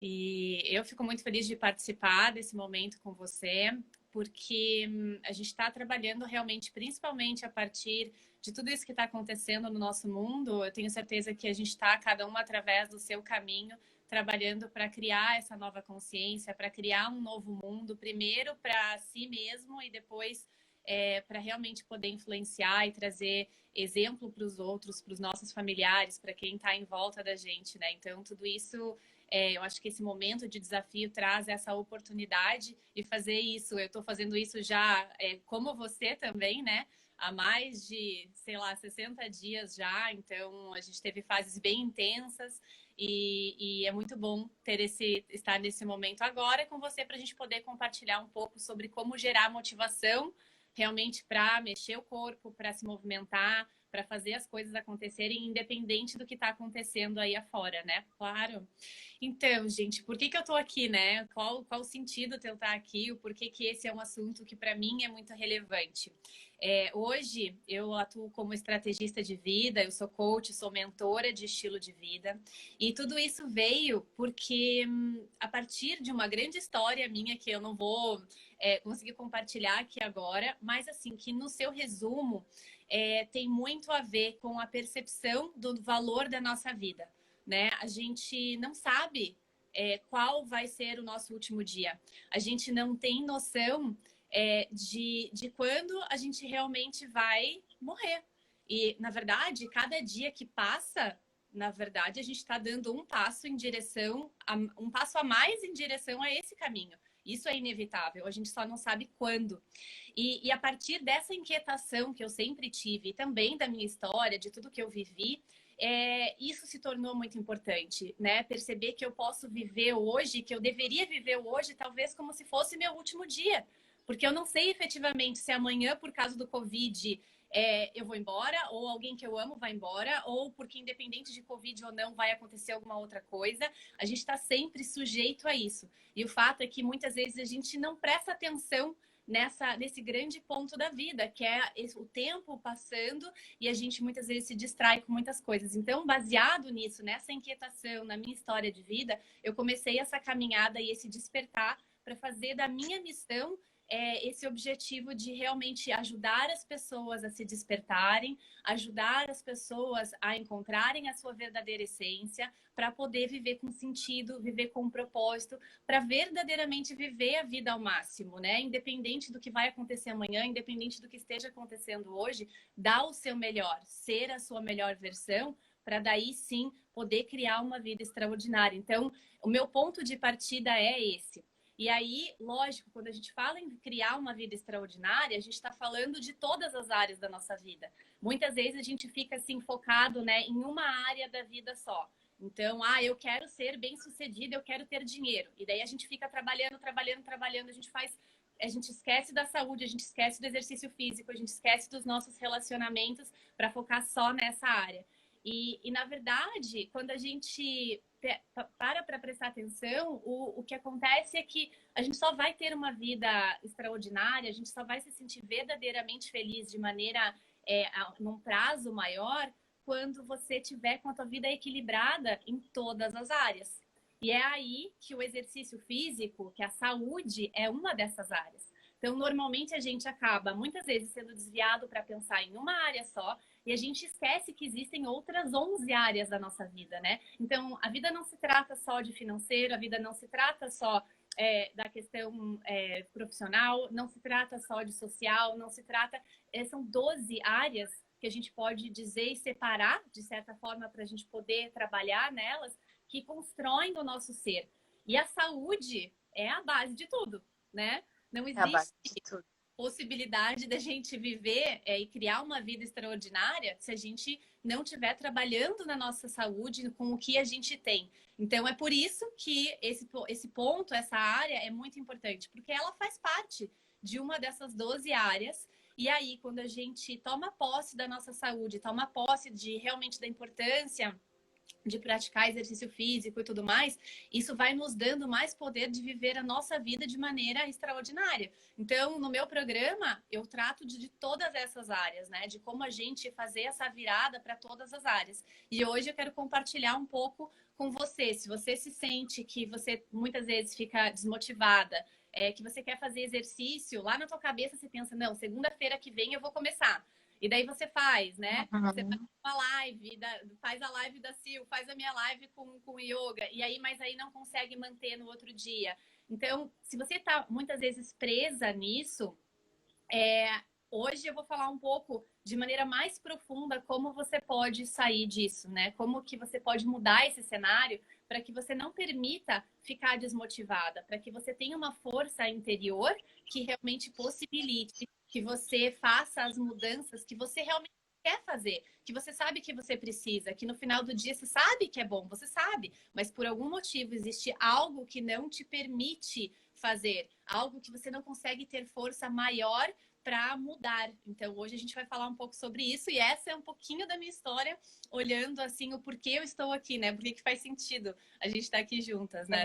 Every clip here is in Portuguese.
E eu fico muito feliz de participar desse momento com você, porque a gente está trabalhando realmente, principalmente a partir de tudo isso que está acontecendo no nosso mundo. Eu tenho certeza que a gente está, cada uma através do seu caminho, trabalhando para criar essa nova consciência, para criar um novo mundo, primeiro para si mesmo e depois para realmente poder influenciar e trazer exemplo para os outros, para os nossos familiares, para quem está em volta da gente, né? Então, tudo isso eu acho que esse momento de desafio traz essa oportunidade de fazer isso. Eu estou fazendo isso já, como você também, né? Há mais de, sei lá, 60 dias já. Então, a gente teve fases bem intensas e é muito bom estar nesse momento agora com você para a gente poder compartilhar um pouco sobre como gerar motivação realmente para mexer o corpo, para se movimentar, para fazer as coisas acontecerem, independente do que está acontecendo aí afora, né? Claro. Então, gente, por que eu tô aqui, né? Qual o sentido de eu estar aqui? O porquê que esse é um assunto que para mim é muito relevante. Hoje eu atuo como estrategista de vida, eu sou coach, sou mentora de estilo de vida. E tudo isso veio porque a partir de uma grande história minha que eu não vou conseguir compartilhar aqui agora, mas assim, que no seu resumo tem muito a ver com a percepção do valor da nossa vida, né? A gente não sabe qual vai ser o nosso último dia. A gente não tem noção de quando a gente realmente vai morrer. E, na verdade, cada dia que passa, na verdade, a gente está dando um passo em direção, um passo a mais em direção a esse caminho. Isso é inevitável, a gente só não sabe quando. E a partir dessa inquietação que eu sempre tive, e também da minha história, de tudo que eu vivi, isso se tornou muito importante, né? Perceber que eu posso viver hoje, que eu deveria viver hoje, talvez como se fosse meu último dia. Porque eu não sei efetivamente se amanhã, por causa do Covid, eu vou embora, ou alguém que eu amo vai embora, ou porque independente de Covid ou não, vai acontecer alguma outra coisa. A gente está sempre sujeito a isso. E o fato é que muitas vezes a gente não presta atenção nesse grande ponto da vida, que é o tempo passando e a gente muitas vezes se distrai com muitas coisas. Então, baseado nisso, nessa inquietação, na minha história de vida, eu comecei essa caminhada e esse despertar para fazer da minha missão esse objetivo de realmente ajudar as pessoas a se despertarem, ajudar as pessoas a encontrarem a sua verdadeira essência, para poder viver com sentido, viver com um propósito, para verdadeiramente viver a vida ao máximo, né? Independente do que vai acontecer amanhã, independente do que esteja acontecendo hoje, dar o seu melhor, ser a sua melhor versão, para daí sim poder criar uma vida extraordinária. Então, o meu ponto de partida é esse. E aí, lógico, quando a gente fala em criar uma vida extraordinária, a gente está falando de todas as áreas da nossa vida. Muitas vezes a gente fica assim focado, né, em uma área da vida só. Então, eu quero ser bem-sucedida, eu quero ter dinheiro. E daí a gente fica trabalhando, trabalhando, trabalhando, a gente esquece da saúde, a gente esquece do exercício físico, a gente esquece dos nossos relacionamentos para focar só nessa área. E na verdade, quando a gente para prestar atenção, o que acontece é que a gente só vai ter uma vida extraordinária, a gente só vai se sentir verdadeiramente feliz de maneira num prazo maior quando você tiver com a tua vida equilibrada em todas as áreas. E é aí que o exercício físico, que a saúde é uma dessas áreas. Então, normalmente a gente acaba muitas vezes sendo desviado para pensar em uma área só e a gente esquece que existem outras 11 áreas da nossa vida, né? Então, a vida não se trata só de financeiro, a vida não se trata só da questão profissional, não se trata só de social, não se trata. São 12 áreas que a gente pode dizer e separar, de certa forma, para a gente poder trabalhar nelas, que constroem o nosso ser. E a saúde é a base de tudo, né? Não É a base existe de tudo. possibilidade da gente viver e criar uma vida extraordinária se a gente não estiver trabalhando na nossa saúde com o que a gente tem. Então, é por isso que esse ponto, essa área é muito importante, porque ela faz parte de uma dessas 12 áreas. E aí, quando a gente toma posse da nossa saúde, toma posse de realmente da importância de praticar exercício físico e tudo mais, isso vai nos dando mais poder de viver a nossa vida de maneira extraordinária. Então, no meu programa, eu trato de todas essas áreas, né? De como a gente fazer essa virada para todas as áreas. E hoje eu quero compartilhar um pouco com você. Se você se sente que você muitas vezes fica desmotivada, que você quer fazer exercício, lá na tua cabeça você pensa, não, segunda-feira que vem eu vou começar. E daí você faz, né? Você faz Uhum. uma live, faz a live da Sil, faz a minha live com yoga, e aí, mas aí não consegue manter no outro dia. Então, se você está muitas vezes presa nisso, hoje eu vou falar um pouco de maneira mais profunda como você pode sair disso, né? Como que você pode mudar esse cenário para que você não permita ficar desmotivada, para que você tenha uma força interior que realmente possibilite que você faça as mudanças que você realmente quer fazer, que você sabe que você precisa, que no final do dia você sabe que é bom, você sabe, mas por algum motivo existe algo que não te permite fazer, algo que você não consegue ter força maior para mudar. Então, hoje a gente vai falar um pouco sobre isso e essa é um pouquinho da minha história, olhando assim o porquê eu estou aqui, né? Por que faz sentido a gente estar aqui juntas, né?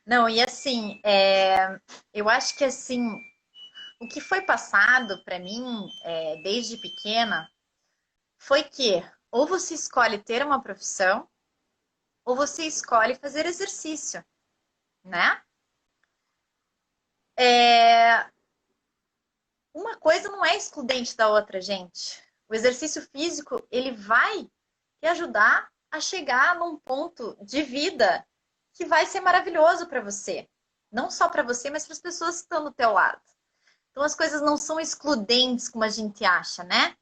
Não, e assim, eu acho que assim, o que foi passado para mim desde pequena foi que ou você escolhe ter uma profissão ou você escolhe fazer exercício, né? É, uma coisa não é excludente da outra, gente. O exercício físico, ele vai te ajudar a chegar num ponto de vida que vai ser maravilhoso para você. Não só para você, mas para as pessoas que estão do teu lado. Então as coisas não são excludentes como a gente acha, né?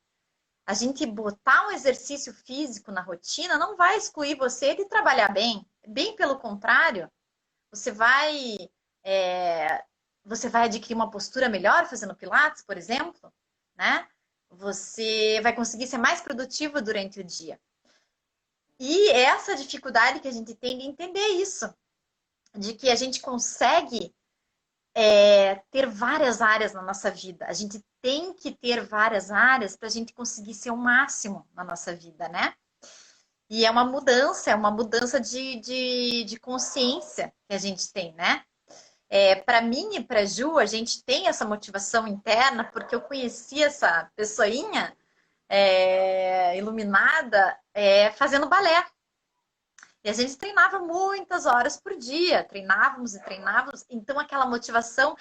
A gente botar um exercício físico na rotina não vai excluir você de trabalhar bem. Bem pelo contrário, você vai é, você vai adquirir uma postura melhor fazendo pilates, por exemplo, né? Você vai conseguir ser mais produtivo durante o dia. E essa dificuldade que a gente tem de entender isso, de que a gente consegue ter várias áreas na nossa vida. A gente tem que ter várias áreas para a gente conseguir ser o máximo na nossa vida, né? E é uma mudança de consciência que a gente tem, né? Para mim e para Ju, a gente tem essa motivação interna, porque eu conheci essa pessoinha iluminada fazendo balé. E a gente treinava muitas horas por dia, treinávamos e treinávamos. Então, aquela motivação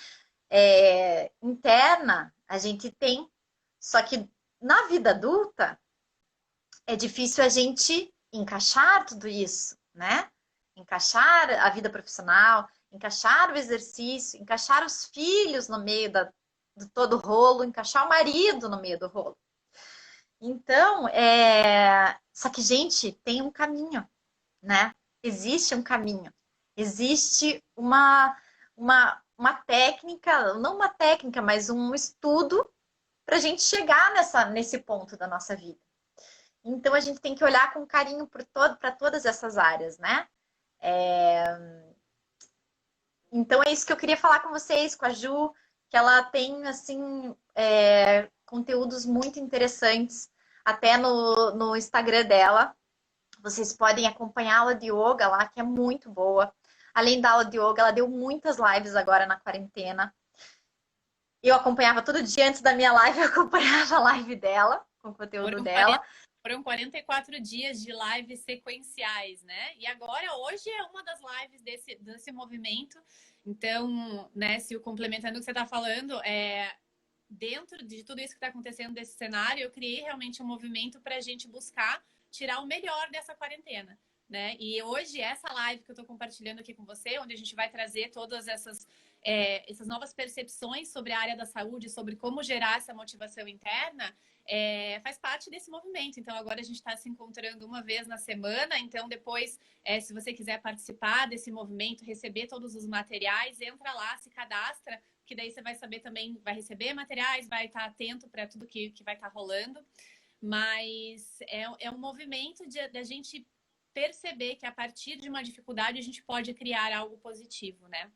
interna a gente tem. Só que na vida adulta é difícil a gente encaixar tudo isso, né? Encaixar a vida profissional, encaixar o exercício, encaixar os filhos no meio do todo o rolo, encaixar o marido no meio do rolo. Então, só que, gente, tem um caminho, né? Existe um caminho. Existe uma técnica, não uma técnica, mas um estudo para a gente chegar nesse ponto da nossa vida. Então, a gente tem que olhar com carinho para todas essas áreas, né? Então, é isso que eu queria falar com vocês, com a Ju, que ela tem, assim, conteúdos muito interessantes, até no Instagram dela. Vocês podem acompanhar a aula de yoga lá, que é muito boa. Além da aula de yoga, ela deu muitas lives agora na quarentena. Eu acompanhava todo dia antes da minha live, eu acompanhava a live dela, com o conteúdo Foram dela. 44 dias de lives sequenciais, né? E agora, hoje é uma das lives desse movimento. Então, né, se o complementando o que você está falando, dentro de tudo isso que está acontecendo desse cenário, eu criei realmente um movimento para a gente buscar tirar o melhor dessa quarentena. Né? E hoje, essa live que eu estou compartilhando aqui com você, onde a gente vai trazer todas essas novas percepções sobre a área da saúde, sobre como gerar essa motivação interna, faz parte desse movimento. Então, agora a gente está se encontrando uma vez na semana. Então, depois, se você quiser participar desse movimento, receber todos os materiais, entra lá, se cadastra, que daí você vai saber também, vai receber materiais, vai estar atento para tudo que vai estar rolando. Mas é um movimento de a gente perceber que a partir de uma dificuldade a gente pode criar algo positivo, né?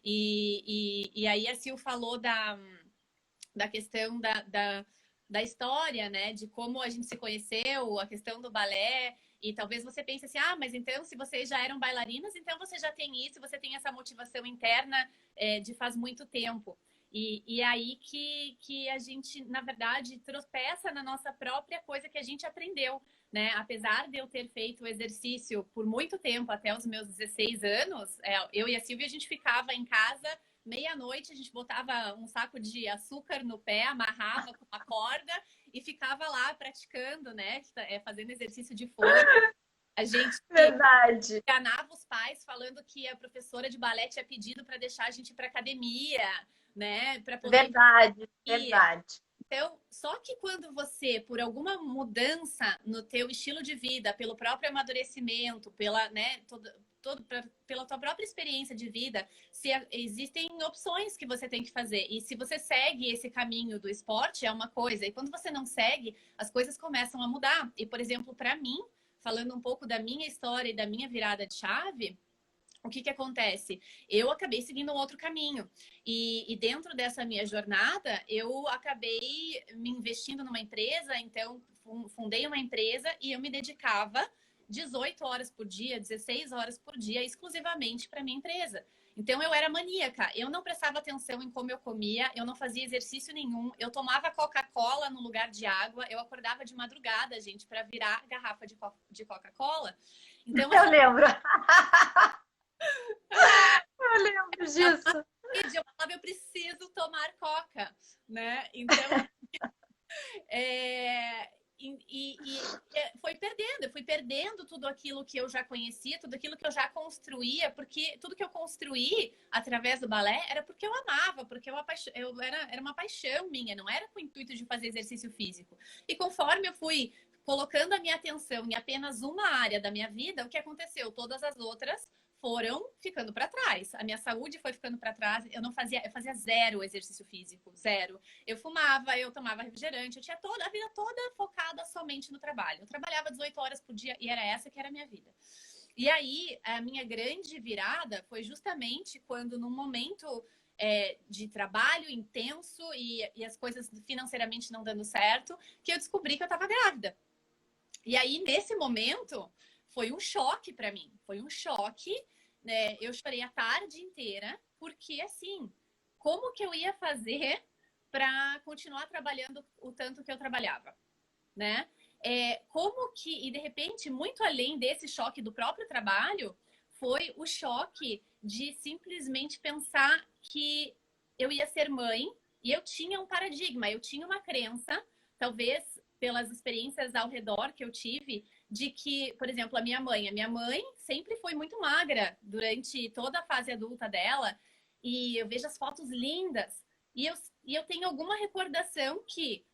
E aí a Sil falou da questão da história, né? De como a gente se conheceu, a questão do balé. E talvez você pense assim, ah, mas então se vocês já eram bailarinas, então você já tem isso, você tem essa motivação interna de faz muito tempo. E é aí que a gente, na verdade, tropeça na nossa própria coisa que a gente aprendeu, né? Apesar de eu ter feito o exercício por muito tempo, até os meus 16 anos, eu e a Silvia, a gente ficava em casa, meia-noite, a gente botava um saco de açúcar no pé, amarrava com uma corda e ficava lá praticando, né? Fazendo exercício de força. A gente Verdade. enganava os pais falando que a professora de balé tinha pedido para deixar a gente ir para academia, né? Para poder. Verdade, verdade. Então, só que quando você, por alguma mudança no teu estilo de vida, pelo próprio amadurecimento, pela, né, pela tua própria experiência de vida, existem opções que você tem que fazer. E se você segue esse caminho do esporte, é uma coisa. E quando você não segue, as coisas começam a mudar. E, por exemplo, para mim, falando um pouco da minha história e da minha virada de chave, o que acontece? Eu acabei seguindo um outro caminho. E dentro dessa minha jornada, eu acabei me investindo numa empresa, então fundei uma empresa e eu me dedicava 18 horas por dia, 16 horas por dia, exclusivamente para minha empresa. Então eu era maníaca, eu não prestava atenção em como eu comia, eu não fazia exercício nenhum, eu tomava Coca-Cola no lugar de água, eu acordava de madrugada, gente, para virar garrafa de Coca-Cola. Então, eu lembro. Eu lembro disso. Eu falava, eu preciso tomar Coca, né? Então, eu fui perdendo tudo aquilo que eu já conhecia, tudo aquilo que eu já construía, porque tudo que eu construí através do balé era porque eu amava, porque era uma paixão minha, não era com o intuito de fazer exercício físico. E conforme eu fui colocando a minha atenção em apenas uma área da minha vida, o que aconteceu? Todas as outras foram ficando para trás. A minha saúde foi ficando para trás. Eu fazia zero exercício físico, zero. Eu fumava, eu tomava refrigerante, eu tinha a vida toda focada somente no trabalho. Eu trabalhava 18 horas por dia e era essa que era a minha vida. E aí, a minha grande virada foi justamente quando, num momento de trabalho intenso e as coisas financeiramente não dando certo, que eu descobri que eu estava grávida. E aí, nesse momento, foi um choque para mim. Foi um choque, né? Eu chorei a tarde inteira, porque assim, como que eu ia fazer para continuar trabalhando o tanto que eu trabalhava, né? Como que, e de repente, muito além desse choque do próprio trabalho, foi o choque de simplesmente pensar que eu ia ser mãe e eu tinha um paradigma, eu tinha uma crença, talvez pelas experiências ao redor que eu tive, de que, por exemplo, a minha mãe sempre foi muito magra durante toda a fase adulta dela, e eu vejo as fotos lindas, e eu tenho alguma recordação que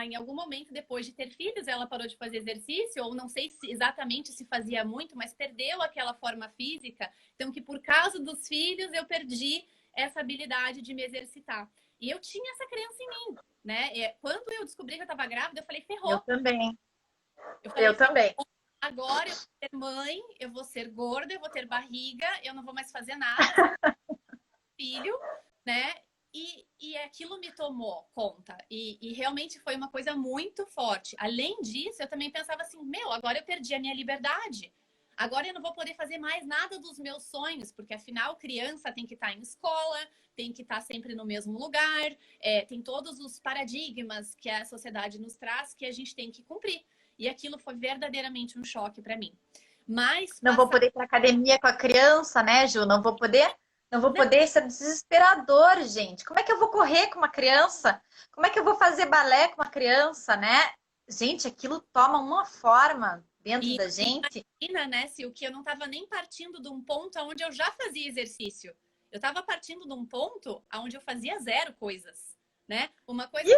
em algum momento depois de ter filhos, ela parou de fazer exercício, ou não sei exatamente se fazia muito, mas perdeu aquela forma física. Então, que por causa dos filhos, eu perdi essa habilidade de me exercitar. E eu tinha essa crença em mim, né? Quando eu descobri que eu estava grávida, eu falei, ferrou. Eu também. Eu falei, também. Agora eu vou ser mãe, eu vou ser gorda, eu vou ter barriga, eu não vou mais fazer nada, filho, né? E aquilo me tomou conta. E realmente foi uma coisa muito forte. Além disso, eu também pensava assim, agora eu perdi a minha liberdade. Agora eu não vou poder fazer mais nada dos meus sonhos, porque afinal criança tem que estar em escola, tem que estar sempre no mesmo lugar, tem todos os paradigmas que a sociedade nos traz que a gente tem que cumprir. E aquilo foi verdadeiramente um choque para mim. Mas não vou poder ir para academia com a criança, né, Ju? Não vou poder. Isso é desesperador, gente. Como é que eu vou correr com uma criança? Como é que eu vou fazer balé com uma criança, né? Gente, aquilo toma uma forma dentro da gente. Imagina, né, se o que eu não estava nem partindo de um ponto onde eu já fazia exercício. Eu estava partindo de um ponto onde eu fazia zero coisas, né? Uma coisa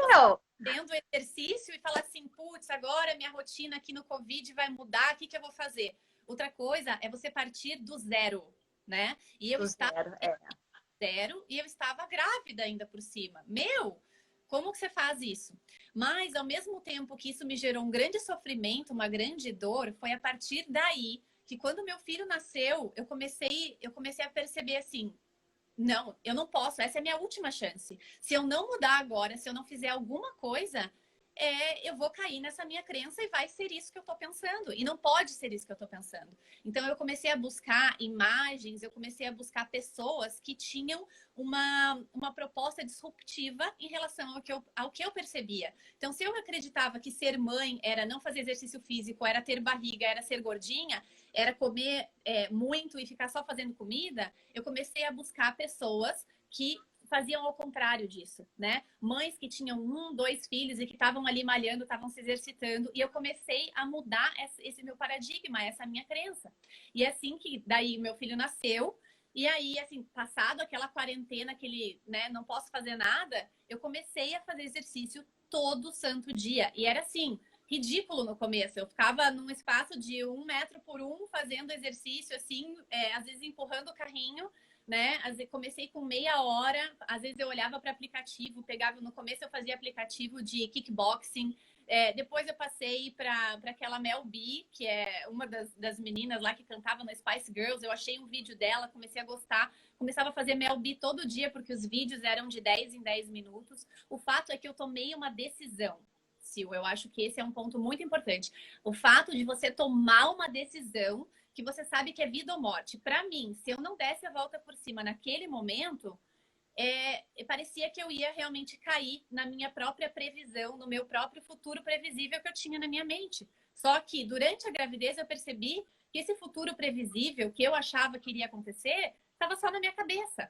tendo exercício e falar assim, putz, agora minha rotina aqui no Covid vai mudar, o que eu vou fazer? Outra coisa é você partir do zero, né? E eu estava zero e eu estava grávida ainda por cima. Como que você faz isso? Mas, ao mesmo tempo que isso me gerou um grande sofrimento, uma grande dor, foi a partir daí que quando meu filho nasceu, eu comecei a perceber assim, não, eu não posso, essa é a minha última chance. Se eu não mudar agora, se eu não fizer alguma coisa, eu vou cair nessa minha crença e vai ser isso que eu tô pensando. E não pode ser isso que eu tô pensando. Então, eu comecei a buscar imagens, eu comecei a buscar pessoas que tinham uma proposta disruptiva em relação ao que eu percebia. Então, se eu acreditava que ser mãe era não fazer exercício físico, era ter barriga, era ser gordinha, era comer muito e ficar só fazendo comida, eu comecei a buscar pessoas que faziam ao contrário disso, né? Mães que tinham 1, 2 filhos e que estavam ali malhando, estavam se exercitando, e eu comecei a mudar esse meu paradigma, essa minha crença. E é assim que daí meu filho nasceu, e aí, assim, passado aquela quarentena, aquele, né, não posso fazer nada, eu comecei a fazer exercício todo santo dia. E era assim, ridículo no começo. Eu ficava num espaço de 1 metro por 1, fazendo exercício, assim, às vezes empurrando o carrinho, né? Às vezes comecei com meia hora, às vezes eu olhava para aplicativo, pegava, no começo eu fazia aplicativo de kickboxing, depois eu passei para aquela Mel B, que é uma das meninas lá que cantava no Spice Girls, eu achei um vídeo dela, comecei a gostar, começava a fazer Mel B todo dia, porque os vídeos eram de 10 em 10 minutos. O fato é que eu tomei uma decisão, Sil, eu acho que esse é um ponto muito importante. O fato de você tomar uma decisão que você sabe que é vida ou morte. Para mim, se eu não desse a volta por cima naquele momento, parecia que eu ia realmente cair na minha própria previsão, no meu próprio futuro previsível que eu tinha na minha mente. Só que durante a gravidez eu percebi que esse futuro previsível que eu achava que iria acontecer estava só na minha cabeça,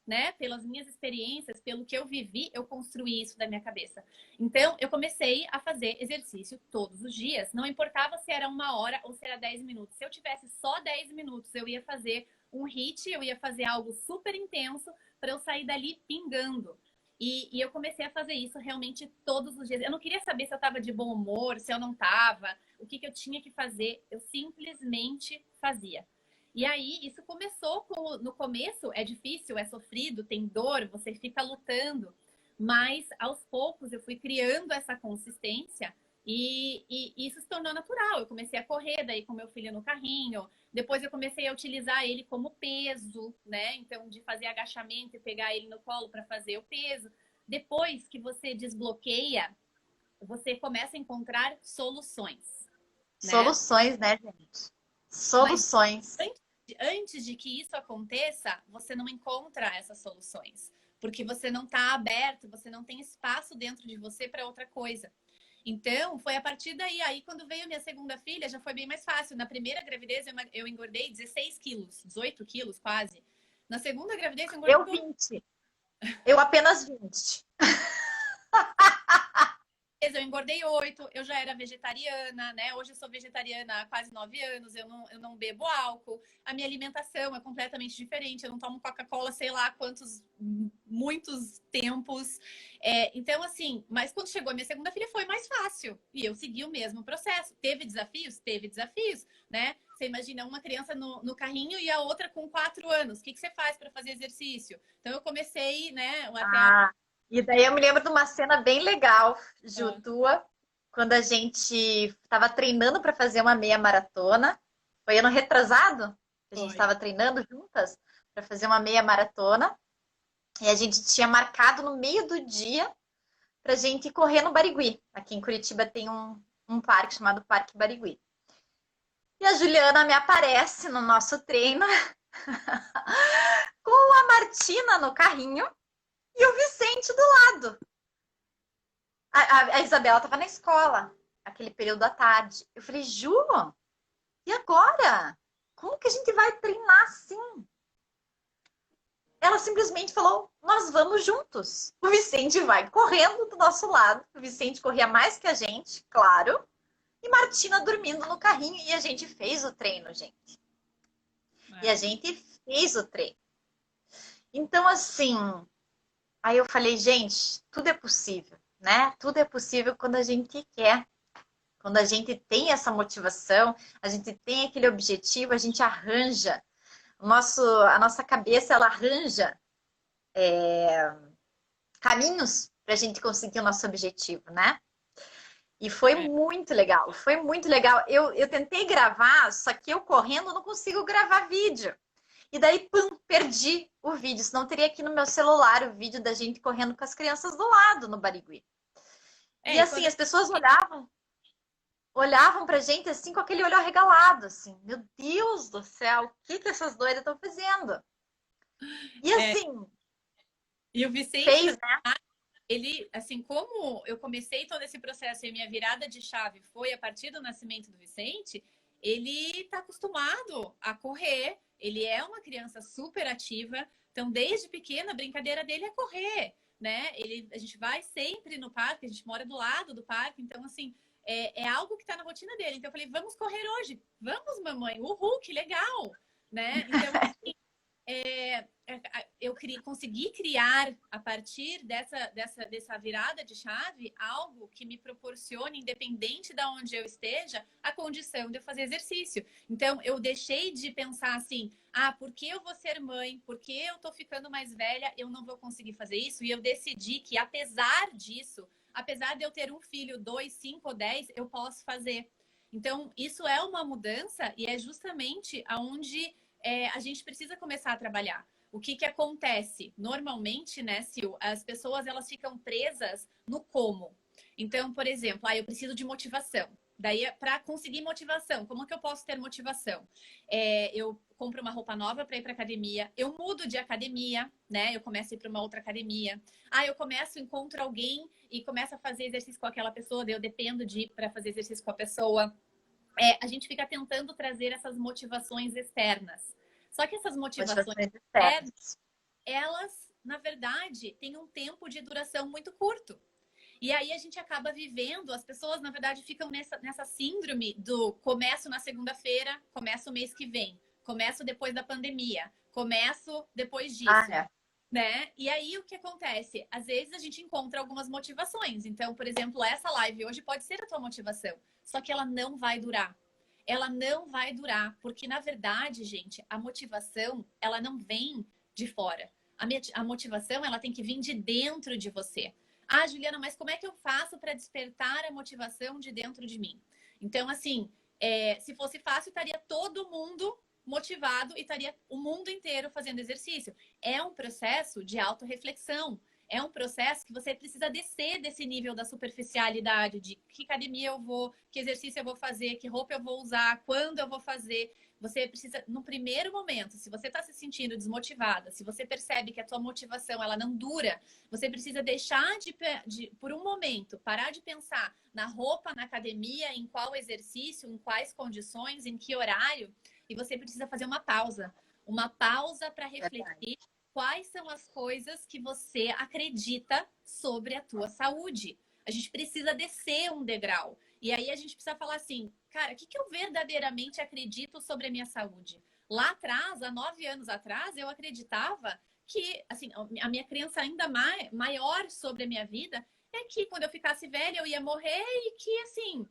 né? Pelas minhas experiências, pelo que eu vivi, eu construí isso da minha cabeça. Então, eu comecei a fazer exercício todos os dias. Não importava se era 1 hora ou se era 10 minutos. Se eu tivesse só 10 minutos, eu ia fazer um HIIT, eu ia fazer algo super intenso para eu sair dali pingando. E eu comecei a fazer isso realmente todos os dias. Eu não queria saber se eu estava de bom humor, se eu não estava, o que eu tinha que fazer. Eu simplesmente fazia. E aí, isso começou no começo, é difícil, é sofrido, tem dor, você fica lutando. Mas, aos poucos, eu fui criando essa consistência e isso se tornou natural. Eu comecei a correr daí com meu filho no carrinho. Depois eu comecei a utilizar ele como peso, né? Então, de fazer agachamento e pegar ele no colo para fazer o peso. Depois que você desbloqueia, você começa a encontrar soluções, né? Soluções, né, gente? Mas Soluções. antes de que isso aconteça, você não encontra essas soluções, porque você não está aberto, você não tem espaço dentro de você para outra coisa. Então, foi a partir daí, aí quando veio minha segunda filha, já foi bem mais fácil. Na primeira gravidez, eu engordei 16 quilos, 18 quilos quase. Na segunda gravidez, eu engordei Eu 20. Eu apenas 20. eu engordei 8, eu já era vegetariana, né? Hoje eu sou vegetariana há quase 9 anos, eu não bebo álcool, a minha alimentação é completamente diferente, eu não tomo Coca-Cola, sei lá quantos, muitos tempos. Então, assim, mas quando chegou a minha segunda filha foi mais fácil, e eu segui o mesmo processo. Teve desafios? Teve desafios, né? Você imagina uma criança no carrinho e a outra com 4 anos, o que você faz para fazer exercício? Então, eu comecei, né, até E daí eu me lembro de uma cena bem legal, Ju, tua, quando a gente estava treinando para fazer uma meia maratona. Foi ano retrasado? A gente estava treinando juntas para fazer uma meia maratona. E a gente tinha marcado no meio do dia para a gente correr no Barigui. Aqui em Curitiba tem um parque chamado Parque Barigui. E a Juliana me aparece no nosso treino com a Martina no carrinho e o Vicente do lado. A Isabela estava na escola, aquele período da tarde. Eu falei, Ju, e agora? Como que a gente vai treinar assim? Ela simplesmente falou, nós vamos juntos. O Vicente vai correndo do nosso lado. O Vicente corria mais que a gente, claro. E Martina dormindo no carrinho. E a gente fez o treino, gente. E a gente fez o treino. Então, assim, aí eu falei, gente, tudo é possível, né? Tudo é possível quando a gente quer. Quando a gente tem essa motivação, a gente tem aquele objetivo, a gente arranja. A nossa cabeça, ela arranja caminhos para a gente conseguir o nosso objetivo, né? E foi muito legal, foi muito legal. Eu tentei gravar, só que eu correndo não consigo gravar vídeo. E daí, pum, perdi o vídeo. Senão teria aqui no meu celular o vídeo da gente correndo com as crianças do lado no Barigui. E assim, as pessoas olhavam pra gente assim com aquele olho arregalado, assim, meu Deus do céu, o que que essas doidas estão fazendo? E assim, E o Vicente, fez, né? ele, assim, como eu comecei todo esse processo e a minha virada de chave foi a partir do nascimento do Vicente, ele está acostumado a correr, ele é uma criança super ativa, então desde pequena a brincadeira dele é correr, né? A gente vai sempre no parque, a gente mora do lado do parque, então assim, é algo que está na rotina dele. Então eu falei, vamos correr hoje, vamos mamãe, uhul, que legal, né? Então assim, eu consegui criar, a partir dessa virada de chave, algo que me proporcione, independente de onde eu esteja, a condição de eu fazer exercício. Então, eu deixei de pensar assim, porque eu vou ser mãe, porque eu tô ficando mais velha, eu não vou conseguir fazer isso. E eu decidi que, apesar disso, apesar de eu ter um filho, 2, 5 ou 10, eu posso fazer. Então, isso é uma mudança e é justamente aonde a gente precisa começar a trabalhar. O que que acontece? Normalmente, né, Sil, as pessoas elas ficam presas no como. Então, por exemplo, eu preciso de motivação. Daí, para conseguir motivação, como que eu posso ter motivação? Eu compro uma roupa nova para ir para academia, eu mudo de academia, né? Eu começo a ir para uma outra academia. Eu começo, encontro alguém e começo a fazer exercício com aquela pessoa, daí eu dependo de ir para fazer exercício com a pessoa. A gente fica tentando trazer essas motivações externas. Só que essas motivações externas, elas, na verdade, têm um tempo de duração muito curto. E aí a gente acaba vivendo, as pessoas, na verdade, ficam nessa síndrome do começo na segunda-feira, começo o mês que vem, começo depois da pandemia, começo depois disso. Né? E aí o que acontece? Às vezes a gente encontra algumas motivações. Então, por exemplo, essa live hoje pode ser a tua motivação, só que ela não vai durar. Ela não vai durar, porque na verdade, gente, a motivação, ela não vem de fora. A motivação, ela tem que vir de dentro de você. Juliana, mas como é que eu faço para despertar a motivação de dentro de mim? Então, assim, se fosse fácil, estaria todo mundo motivado e estaria o mundo inteiro fazendo exercício. É um processo de autorreflexão. É um processo que você precisa descer desse nível da superficialidade, de que academia eu vou, que exercício eu vou fazer, que roupa eu vou usar, quando eu vou fazer. Você precisa, no primeiro momento, se você está se sentindo desmotivada, se você percebe que a tua motivação ela não dura, você precisa deixar por um momento, parar de pensar na roupa, na academia, em qual exercício, em quais condições, em que horário, e você precisa fazer uma pausa para refletir quais são as coisas que você acredita sobre a tua saúde. A gente precisa descer um degrau. E aí a gente precisa falar assim, cara, o que eu verdadeiramente acredito sobre a minha saúde? Lá atrás, há 9 anos atrás, eu acreditava que, assim, a minha crença ainda maior sobre a minha vida é que quando eu ficasse velha eu ia morrer e que, assim,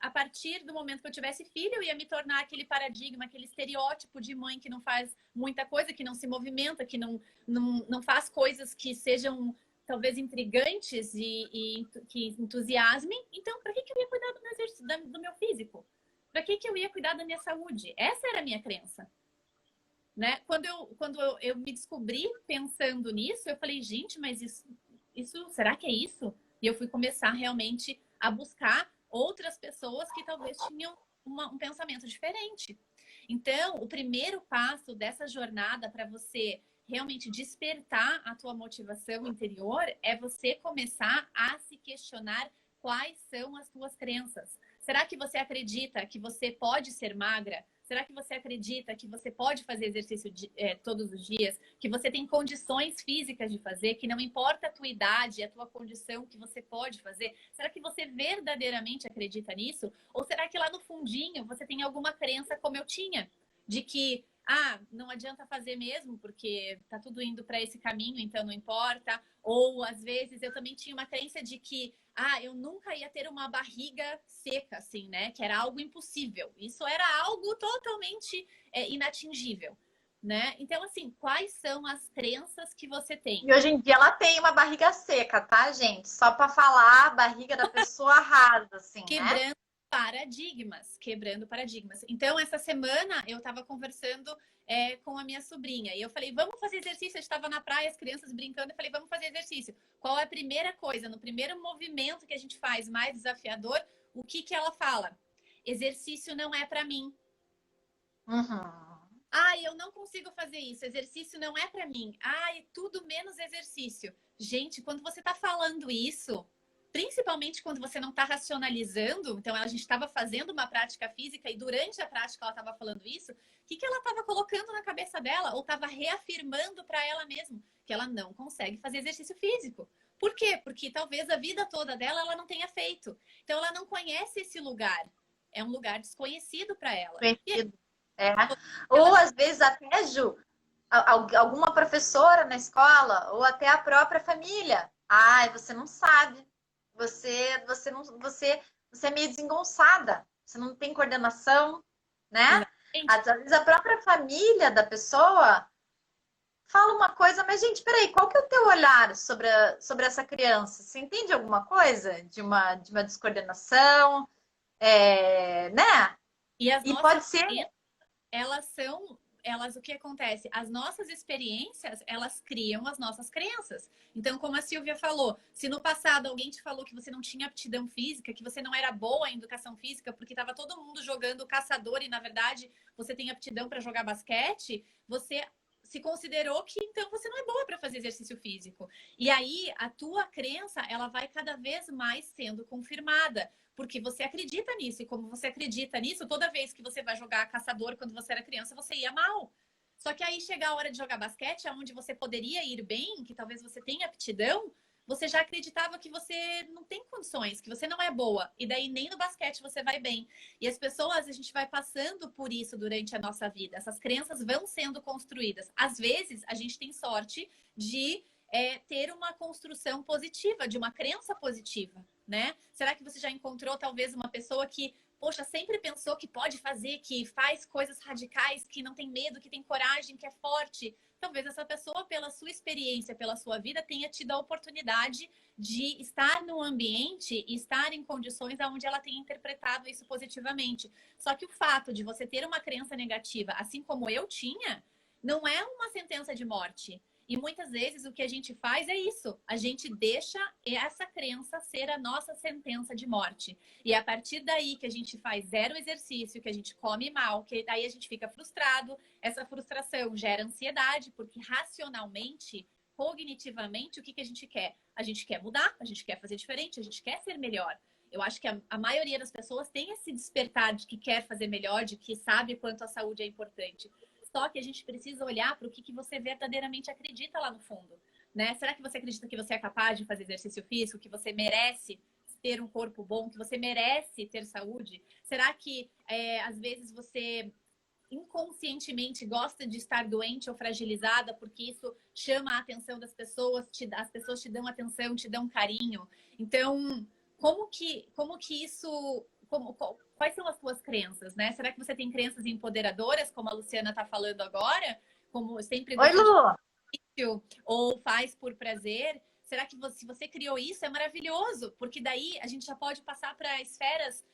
a partir do momento que eu tivesse filho, eu ia me tornar aquele paradigma, aquele estereótipo de mãe que não faz muita coisa, que não se movimenta, que não faz coisas que sejam talvez intrigantes e que entusiasmem. Então, para que eu ia cuidar do meu exercício, do meu físico? Para que eu ia cuidar da minha saúde? Essa era a minha crença. Né? Quando eu me descobri pensando nisso, eu falei, gente, mas isso será que é isso? E eu fui começar realmente a buscar outras pessoas que talvez tinham um pensamento diferente. Então, o primeiro passo dessa jornada para você realmente despertar a tua motivação interior é você começar a se questionar quais são as tuas crenças. Será que você acredita que você pode ser magra? Será que você acredita que você pode fazer exercício todos os dias? Que você tem condições físicas de fazer? Que não importa a tua idade, a tua condição, que você pode fazer? Será que você verdadeiramente acredita nisso? Ou será que lá no fundinho você tem alguma crença como eu tinha? De que, não adianta fazer mesmo, porque tá tudo indo para esse caminho, então não importa. Ou, às vezes, eu também tinha uma crença de que eu nunca ia ter uma barriga seca, assim, né? Que era algo impossível. Isso era algo totalmente inatingível, né? Então, assim, quais são as crenças que você tem? E hoje em dia ela tem uma barriga seca, tá, gente? Só para falar a barriga da pessoa rasa, assim, Quebrando né? paradigmas, quebrando paradigmas. Então, essa semana eu estava conversando com a minha sobrinha e eu falei, vamos fazer exercício. Eu estava na praia, as crianças brincando, eu falei, vamos fazer exercício. Qual é a primeira coisa? No primeiro movimento que a gente faz mais desafiador, o que que ela fala? Exercício não é para mim. Uhum. Ai, eu não consigo fazer isso. Exercício não é para mim. Ai, tudo menos exercício. Gente, quando você está falando isso, principalmente quando você não está racionalizando, então a gente estava fazendo uma prática física e durante a prática ela estava falando isso, o que, que ela estava colocando na cabeça dela? Ou estava reafirmando para ela mesma que ela não consegue fazer exercício físico. Por quê? Porque talvez a vida toda dela ela não tenha feito. Então ela não conhece esse lugar. É um lugar desconhecido para ela. Conhecido. É. Ela Ou às vezes até, Ju, alguma professora na escola, ou até a própria família. Ai, você não sabe. Você é meio desengonçada. Você não tem coordenação, né? Às Exatamente. vezes a própria família da pessoa fala uma coisa, mas, gente, peraí, qual que é o teu olhar sobre essa criança? Você entende alguma coisa de uma descoordenação? Né? E as E nossas pode ser. crenças, elas, o que acontece? As nossas experiências, elas criam as nossas crenças. Então, como a Silvia falou, se no passado alguém te falou que você não tinha aptidão física, que você não era boa em educação física, porque estava todo mundo jogando caçador e, na verdade, você tem aptidão para jogar basquete, você se considerou que então você não é boa para fazer exercício físico. E aí a tua crença, ela vai cada vez mais sendo confirmada, porque você acredita nisso. E como você acredita nisso, toda vez que você vai jogar caçador quando você era criança, você ia mal. Só que aí chega a hora de jogar basquete, onde você poderia ir bem, que talvez você tenha aptidão, você já acreditava que você não tem condições, que você não é boa. E daí nem no basquete você vai bem. E as pessoas, a gente vai passando por isso durante a nossa vida. Essas crenças vão sendo construídas. Às vezes, a gente tem sorte de ter uma construção positiva, de uma crença positiva, né? Será que você já encontrou talvez uma pessoa que, poxa, sempre pensou que pode fazer, que faz coisas radicais, que não tem medo, que tem coragem, que é forte? Talvez essa pessoa, pela sua experiência, pela sua vida, tenha tido a oportunidade de estar no ambiente e estar em condições onde ela tenha interpretado isso positivamente. Só que o fato de você ter uma crença negativa, assim como eu tinha, não é uma sentença de morte. E muitas vezes o que a gente faz é isso. A gente deixa essa crença ser a nossa sentença de morte. E é a partir daí que a gente faz zero exercício, que a gente come mal, que daí a gente fica frustrado. Essa frustração gera ansiedade, porque racionalmente, cognitivamente, o que a gente quer? A gente quer mudar, a gente quer fazer diferente, a gente quer ser melhor. Eu acho que a maioria das pessoas tem esse despertar de que quer fazer melhor, de que sabe quanto a saúde é importante. Só que a gente precisa olhar para o que você verdadeiramente acredita lá no fundo, né? Será que você acredita que você é capaz de fazer exercício físico, que você merece ter um corpo bom, que você merece ter saúde? Será que às vezes você inconscientemente gosta de estar doente ou fragilizada porque isso chama a atenção das pessoas, as pessoas te dão atenção, te dão carinho? Então, como que isso quais são as suas crenças, né? Será que você tem crenças empoderadoras, como a Luciana está falando agora? Como sempre Oi, gostou de Lu! vídeo ou faz por prazer? Será que se você criou isso, é maravilhoso? Porque daí a gente já pode passar para esferas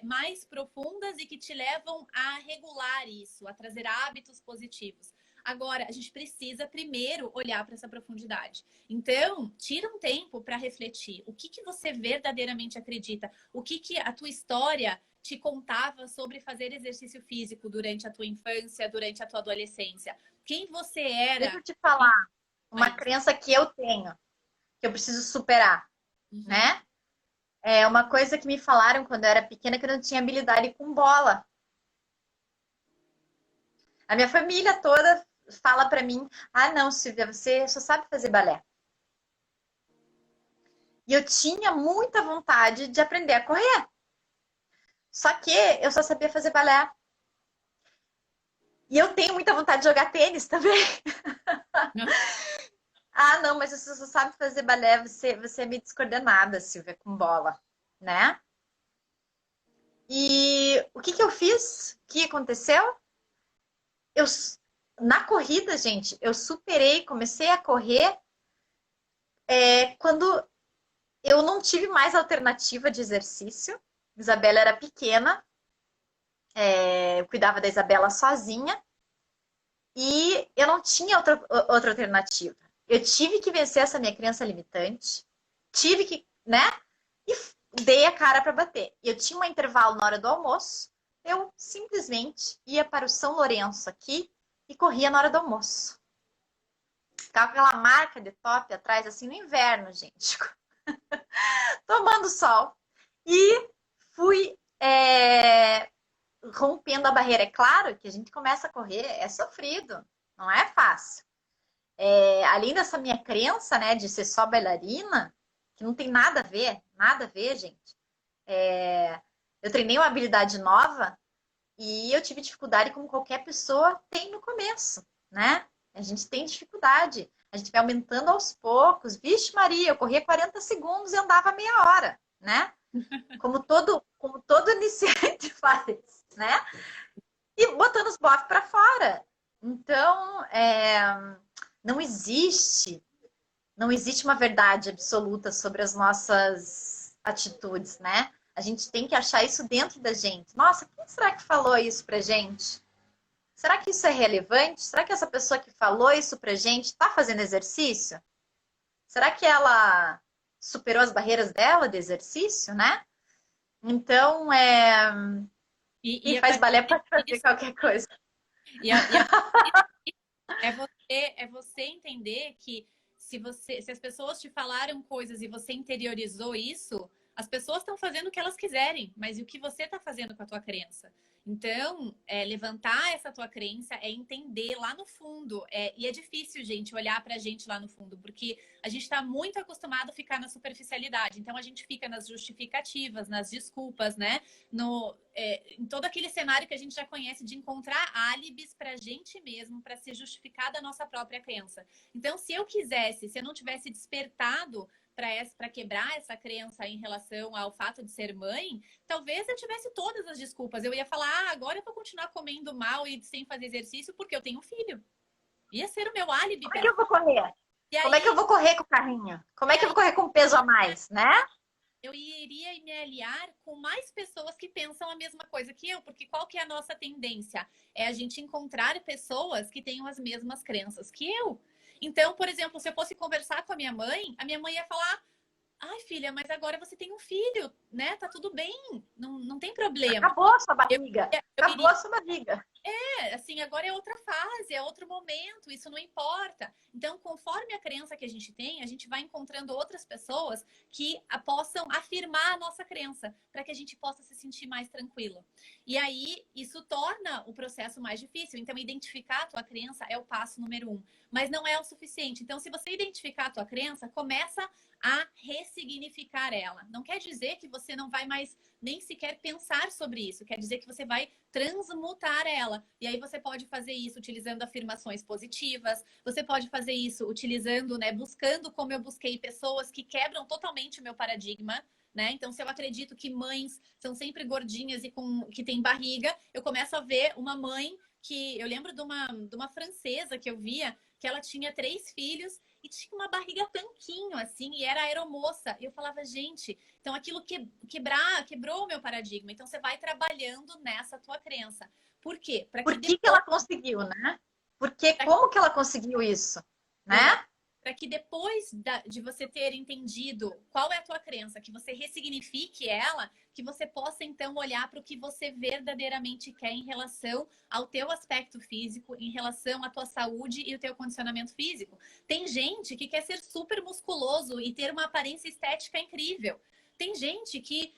mais profundas e que te levam a regular isso, a trazer hábitos positivos. Agora, a gente precisa primeiro olhar para essa profundidade. Então, tira um tempo para refletir. O que você verdadeiramente acredita? O que a tua história te contava sobre fazer exercício físico durante a tua infância, durante a tua adolescência? Quem você Deixa era? eu te falar uma Aí. crença que eu tenho, que eu preciso superar, Uhum. né? É uma coisa que me falaram quando eu era pequena que eu não tinha habilidade com bola. A minha família toda fala para mim: "Ah, não, Silvia, você só sabe fazer balé". E eu tinha muita vontade de aprender a correr. Só que eu só sabia fazer balé. E eu tenho muita vontade de jogar tênis também. Ah, não, mas você só sabe fazer balé, você é meio descoordenada, Silvia, com bola, né? E o que que eu fiz? O que aconteceu? Eu, na corrida, gente, eu superei, comecei a correr quando eu não tive mais alternativa de exercício. Isabela era pequena, eu cuidava da Isabela sozinha e eu não tinha outra alternativa. Eu tive que vencer essa minha crença limitante, tive que, né? E dei a cara para bater. Eu tinha um intervalo na hora do almoço, eu simplesmente ia para o São Lourenço aqui e corria na hora do almoço. Ficava com aquela marca de top atrás, assim, no inverno, gente. Tomando sol. E fui rompendo a barreira. É claro que a gente começa a correr, é sofrido, não é fácil. Além dessa minha crença, né, de ser só bailarina, que não tem nada a ver, gente. Eu treinei uma habilidade nova e eu tive dificuldade como qualquer pessoa tem no começo, né? A gente tem dificuldade. A gente vai aumentando aos poucos. Vixe Maria, eu corria 40 segundos e andava meia hora, né? Como todo iniciante faz, né? E botando os bofs para fora. Então, não existe uma verdade absoluta sobre as nossas atitudes, né? A gente tem que achar isso dentro da gente. Nossa, quem será que falou isso pra gente? Será que isso é relevante? Será que essa pessoa que falou isso pra gente está fazendo exercício? Será que ela superou as barreiras dela de exercício, né? Então, quem E a faz partir balé pode fazer disso, qualquer coisa. e a partir disso, é você entender que se as pessoas te falaram coisas e você interiorizou isso, as pessoas estão fazendo o que elas quiserem, mas e o que você está fazendo com a tua crença? Então, levantar essa tua crença é entender lá no fundo. E é difícil, gente, olhar pra gente lá no fundo, porque a gente está muito acostumado a ficar na superficialidade. Então, a gente fica nas justificativas, nas desculpas, né? Em todo aquele cenário que a gente já conhece de encontrar álibis para a gente mesmo, para se justificar da nossa própria crença. Então, se eu não tivesse despertado para quebrar essa crença em relação ao fato de ser mãe, talvez eu tivesse todas as desculpas. Eu ia falar, agora eu vou continuar comendo mal e sem fazer exercício porque eu tenho um filho. Ia ser o meu álibi. Como é que eu vou correr? E Como é que eu aí, vou correr com o carrinho? Como é que eu vou correr com peso a mais, né? eu iria me aliar com mais pessoas que pensam a mesma coisa que eu, porque qual que é a nossa tendência? É a gente encontrar pessoas que tenham as mesmas crenças que eu. Então, por exemplo, se eu fosse conversar com a minha mãe ia falar: ai, filha, mas agora você tem um filho, né? Tá tudo bem, não tem problema. Acabou a sua Eu, barriga. eu Acabou iria a sua barriga. assim, agora é outra fase, é outro momento, isso não importa. Então, conforme a crença que a gente tem, a gente vai encontrando outras pessoas que possam afirmar a nossa crença, para que a gente possa se sentir mais tranquilo. E aí, isso torna o processo mais difícil. Então, identificar a tua crença é o passo número 1. Mas não é o suficiente. Então, se você identificar a tua crença, começa a ressignificar ela. Não quer dizer que você não vai mais nem sequer pensar sobre isso. Quer dizer que você vai transmutar ela. E aí você pode fazer isso utilizando afirmações positivas, você pode fazer isso utilizando, né, buscando como eu busquei pessoas que quebram totalmente o meu paradigma. Né? Então, se eu acredito que mães são sempre gordinhas e que tem barriga, eu começo a ver uma mãe que eu lembro de uma francesa que eu via que ela tinha 3 filhos e tinha uma barriga tanquinho assim e era aeromoça. E eu falava, gente, então aquilo quebrou o meu paradigma. Então você vai trabalhando nessa tua crença. Por quê? Para que Por que depois ela conseguiu, né? Porque como que ela conseguiu isso, né? para que depois de você ter entendido qual é a tua crença, que você ressignifique ela, que você possa então olhar para o que você verdadeiramente quer em relação ao teu aspecto físico, em relação à tua saúde e o teu condicionamento físico. Tem gente que quer ser super musculoso e ter uma aparência estética incrível. Tem gente que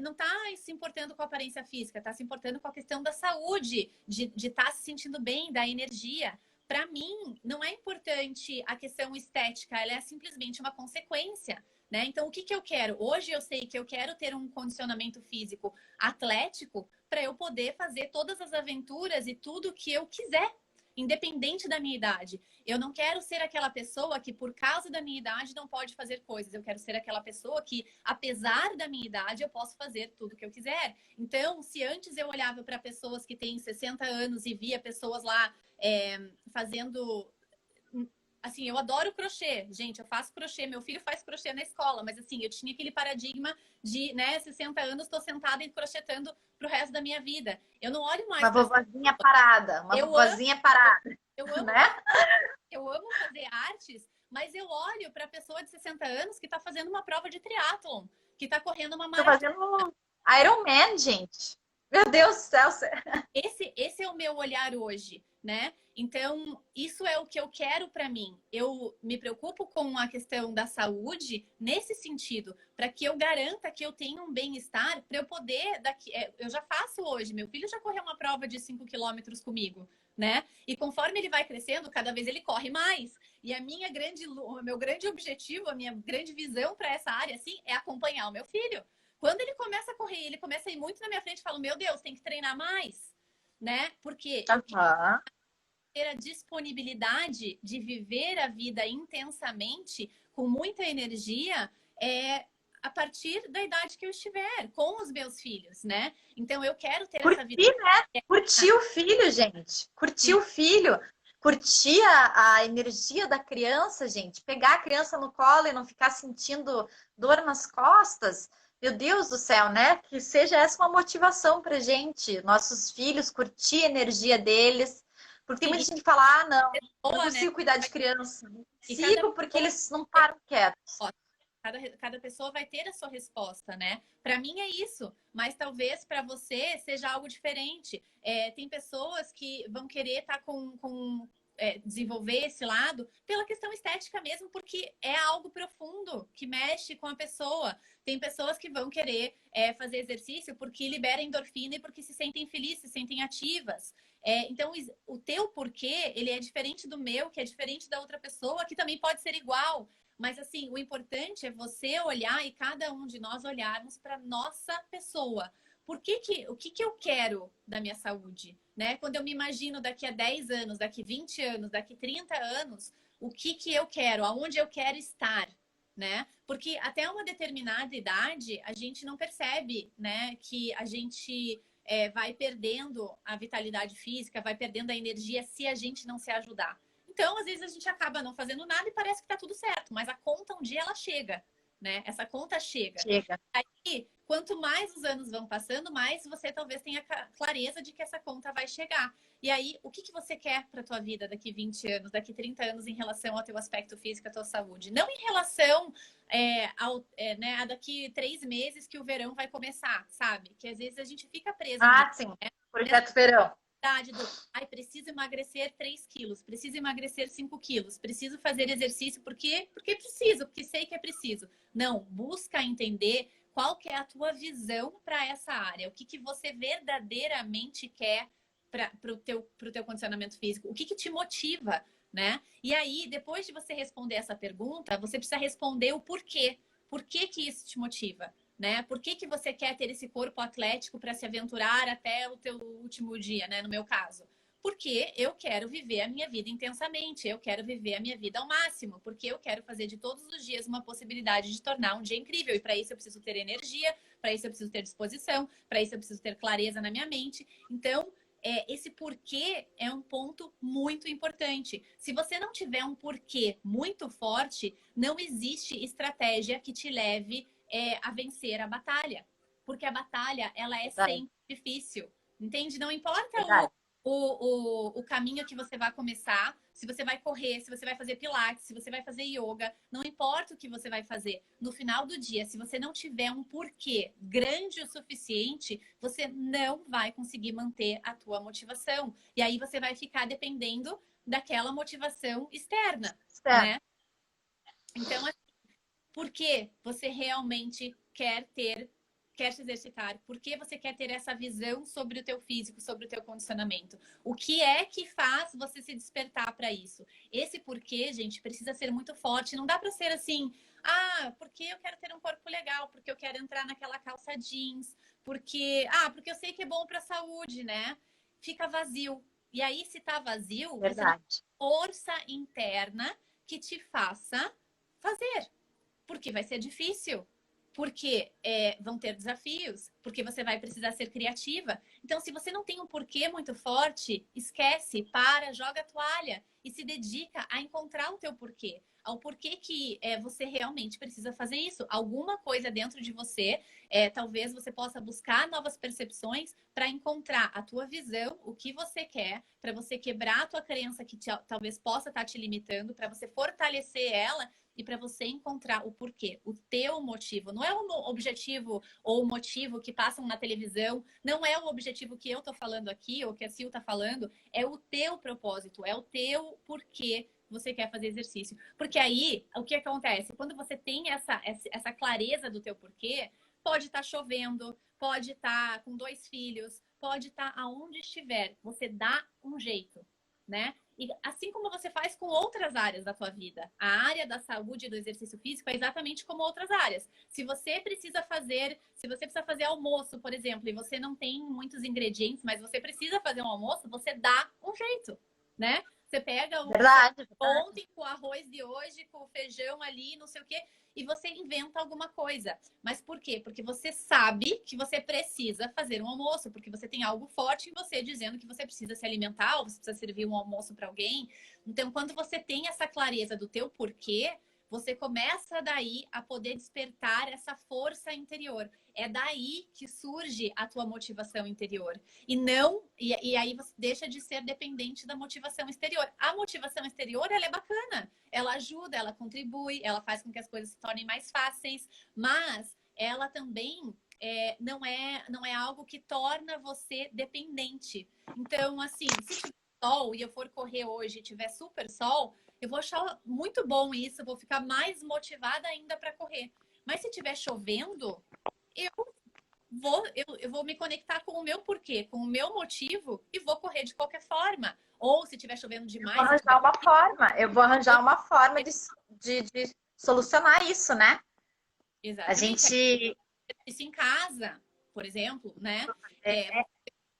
não está se importando com a aparência física, está se importando com a questão da saúde, de estar se sentindo bem, da energia. Para mim, não é importante a questão estética, ela é simplesmente uma consequência, né? Então, o que eu quero? Hoje eu sei que eu quero ter um condicionamento físico atlético para eu poder fazer todas as aventuras e tudo que eu quiser, independente da minha idade. Eu não quero ser aquela pessoa que, por causa da minha idade, não pode fazer coisas. Eu quero ser aquela pessoa que, apesar da minha idade, eu posso fazer tudo que eu quiser. Então, se antes eu olhava para pessoas que têm 60 anos e via pessoas lá fazendo Assim, eu adoro crochê. Gente, eu faço crochê. Meu filho faz crochê na escola. Mas, assim, eu tinha aquele paradigma de, né, 60 anos, estou sentada e crochetando pro resto da minha vida. Eu não olho Uma mais para... vovozinha parada, uma Eu amo, vovozinha parada, eu amo, né? eu amo fazer artes, mas eu olho para a pessoa de 60 anos que está fazendo uma prova de triatlon, que está correndo uma Tô maratona. fazendo Iron Man, gente. Meu Deus do céu. Esse é o meu olhar hoje, né? Então, isso é o que eu quero para mim. Eu me preocupo com a questão da saúde nesse sentido, para que eu garanta que eu tenha um bem-estar, para eu poder daqui, eu já faço hoje, meu filho já correu uma prova de 5 quilômetros comigo, né? E conforme ele vai crescendo, cada vez ele corre mais. E o meu grande objetivo, a minha grande visão para essa área assim é acompanhar o meu filho. Quando ele começa a correr, ele começa a ir muito na minha frente, eu falo: "Meu Deus, tem que treinar mais", né? Porque eu quero Aham. ter a disponibilidade de viver a vida intensamente, com muita energia, a partir da idade que eu estiver, com os meus filhos, né? Então eu quero ter essa vida. Curtir, né? Curtir o filho, gente. Curtir o filho. Curtir a energia da criança, gente. Pegar a criança no colo e não ficar sentindo dor nas costas. Meu Deus do céu, né? Que seja essa uma motivação pra gente. Nossos filhos, curtir a energia deles. Porque tem Sim, muita e gente que fala, ah, não boa, né? consigo cuidar de criança. Não E cada consigo porque pessoa, eles não param quietos. cada pessoa vai ter a sua resposta, né? Para mim é isso, mas talvez para você seja algo diferente. Tem pessoas que vão querer estar desenvolver esse lado pela questão estética mesmo, porque é algo profundo que mexe com a pessoa. Tem pessoas que vão querer fazer exercício porque libera endorfina e porque se sentem felizes, se sentem ativas. Então, o teu porquê, ele é diferente do meu, que é diferente da outra pessoa, que também pode ser igual. Mas, assim, o importante é você olhar e cada um de nós olharmos para nossa pessoa. O que eu quero da minha saúde? Né? Quando eu me imagino daqui a 10 anos, daqui 20 anos, daqui 30 anos, o que eu quero? Aonde eu quero estar? Né? Porque até uma determinada idade, a gente não percebe, né, que a gente vai perdendo a vitalidade física, vai perdendo a energia se a gente não se ajudar. Então, às vezes, a gente acaba não fazendo nada e parece que tá tudo certo, mas a conta um dia ela chega, né? Essa conta chega. Chega. Aí, quanto mais os anos vão passando, mais você talvez tenha clareza de que essa conta vai chegar. E aí, o que você quer para a tua vida daqui 20 anos, daqui 30 anos em relação ao teu aspecto físico, à tua saúde? Não em relação né, a daqui 3 meses que o verão vai começar, sabe? Que às vezes a gente fica preso nisso, Ah, sim. né? Projeto Verão. Ai, preciso emagrecer 3 quilos, preciso emagrecer 5 quilos, preciso fazer exercício porque preciso, porque sei que é preciso. Não, busca entender qual que é a tua visão para essa área, o que você verdadeiramente quer para o teu condicionamento físico, o que te motiva, né? E aí, depois de você responder essa pergunta, você precisa responder o porquê. Por que isso te motiva? Né? Por que você quer ter esse corpo atlético para se aventurar até o teu último dia, né? No meu caso. Porque eu quero viver a minha vida intensamente, eu quero viver a minha vida ao máximo, porque eu quero fazer de todos os dias uma possibilidade de tornar um dia incrível. E para isso eu preciso ter energia, para isso eu preciso ter disposição, para isso eu preciso ter clareza na minha mente. Então, esse porquê é um ponto muito importante. Se você não tiver um porquê muito forte, não existe estratégia que te leve a vencer a batalha. Porque a batalha, ela é Verdade. sempre difícil. Entende? Não importa Verdade. o caminho que você vai começar, se você vai correr, se você vai fazer pilates, se você vai fazer yoga, não importa o que você vai fazer. No final do dia, se você não tiver um porquê grande o suficiente, você não vai conseguir manter a tua motivação. E aí você vai ficar dependendo daquela motivação externa, Certo. né? Então, por que você realmente quer se exercitar? Por que você quer ter essa visão sobre o teu físico, sobre o teu condicionamento? O que é que faz você se despertar para isso? Esse porquê, gente, precisa ser muito forte. Não dá para ser assim, porque eu quero ter um corpo legal, porque eu quero entrar naquela calça jeans, porque eu sei que é bom para a saúde, né? Fica vazio. E aí, se tá vazio, você não tem Verdade. força interna que te faça fazer porque vai ser difícil. Porque vão ter desafios, porque você vai precisar ser criativa. Então, se você não tem um porquê muito forte, esquece, para, joga a toalha e se dedica a encontrar o teu porquê. Ao porquê que você realmente precisa fazer isso. Alguma coisa dentro de você, talvez você possa buscar novas percepções para encontrar a tua visão, o que você quer, para você quebrar a tua crença que talvez possa estar te limitando, para você fortalecer ela e para você encontrar o porquê, o teu motivo. Não é o objetivo ou o motivo que passam na televisão, não é o objetivo que eu tô falando aqui ou que a Sil tá falando, é o teu propósito, é o teu porquê você quer fazer exercício. Porque aí, o que acontece? Quando você tem essa clareza do teu porquê, pode estar chovendo, pode estar com 2 filhos, pode estar aonde estiver, você dá um jeito, né? E assim como você faz com outras áreas da tua vida, a área da saúde e do exercício físico é exatamente como outras áreas. Se você precisa fazer almoço, por exemplo, e você não tem muitos ingredientes, mas você precisa fazer um almoço, você dá um jeito, né? Você pega o Verdade. ontem com o arroz de hoje, com o feijão ali, não sei o quê, e você inventa alguma coisa. Mas por quê? Porque você sabe que você precisa fazer um almoço, porque você tem algo forte em você dizendo que você precisa se alimentar, ou você precisa servir um almoço para alguém. Então, quando você tem essa clareza do teu porquê, você começa daí a poder despertar essa força interior. É daí que surge a tua motivação interior. E aí você deixa de ser dependente da motivação exterior. A motivação exterior, ela é bacana. Ela ajuda, ela contribui, ela faz com que as coisas se tornem mais fáceis, mas ela também não é algo que torna você dependente. Então, assim, se tiver sol e eu for correr hoje e tiver super sol, eu vou achar muito bom isso, vou ficar mais motivada ainda para correr. Mas se estiver chovendo, eu eu vou me conectar com o meu porquê, com o meu motivo e vou correr de qualquer forma. Ou se estiver chovendo demais, Eu vou arranjar uma forma de solucionar isso, né? A exatamente, gente. isso em casa, por exemplo, né?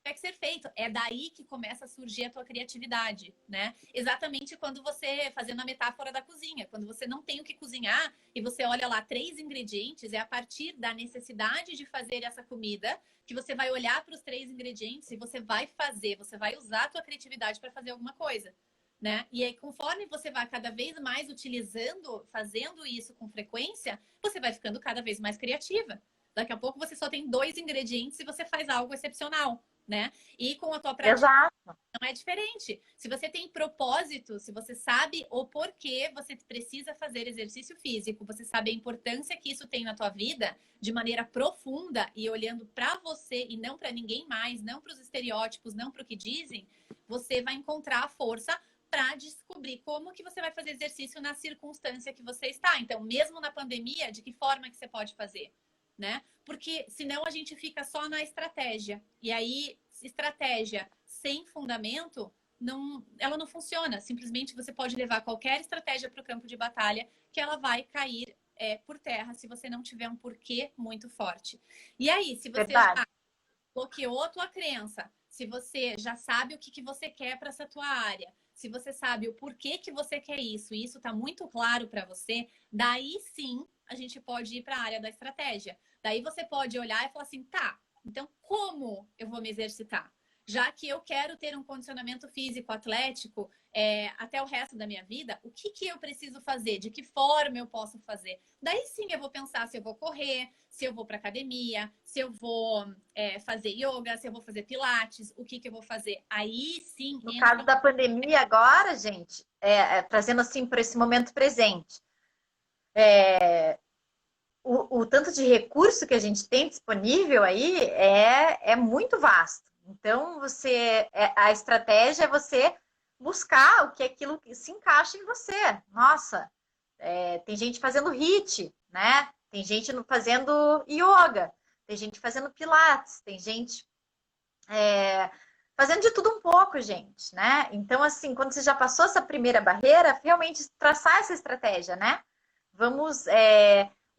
Tem que ser feito. É daí que começa a surgir a tua criatividade, né? Exatamente quando você, fazendo a metáfora da cozinha, quando você não tem o que cozinhar e você olha lá 3 ingredientes, é a partir da necessidade de fazer essa comida que você vai olhar para os 3 ingredientes e você vai fazer, você vai usar a tua criatividade para fazer alguma coisa, né? E aí, conforme você vai cada vez mais utilizando, fazendo isso com frequência, você vai ficando cada vez mais criativa. Daqui a pouco você só tem 2 ingredientes e você faz algo excepcional, né? E com a tua prática Exato. não é diferente. Se você tem propósito, se você sabe o porquê você precisa fazer exercício físico, você sabe a importância que isso tem na tua vida de maneira profunda e olhando para você e não para ninguém mais, não para os estereótipos, não para o que dizem, você vai encontrar a força para descobrir como que você vai fazer exercício na circunstância que você está. Então, mesmo na pandemia, de que forma que você pode fazer? Né? Porque senão a gente fica só na estratégia. E aí, estratégia sem fundamento, ela não funciona. Simplesmente você pode levar qualquer estratégia para o campo de batalha que ela vai cair por terra se você não tiver um porquê muito forte. E aí, se você já bloqueou a tua crença, se você já sabe o que você quer para essa tua área, se você sabe o porquê que você quer isso, e isso está muito claro para você, daí sim a gente pode ir para a área da estratégia. Daí você pode olhar e falar assim, tá, então como eu vou me exercitar? Já que eu quero ter um condicionamento físico atlético até o resto da minha vida, o que eu preciso fazer? De que forma eu posso fazer? Daí sim eu vou pensar se eu vou correr, se eu vou para academia, se eu vou fazer yoga, se eu vou fazer pilates, o que eu vou fazer? Aí sim... No caso da pandemia agora, gente, trazendo assim para esse momento presente, o tanto de recurso que a gente tem disponível aí é muito vasto. Então, a estratégia é você buscar o que é aquilo que se encaixa em você. Nossa, tem gente fazendo HIIT, né? Tem gente fazendo yoga, tem gente fazendo pilates, tem gente fazendo de tudo um pouco, gente, né? Então, assim, quando você já passou essa primeira barreira, realmente traçar essa estratégia, né? Vamos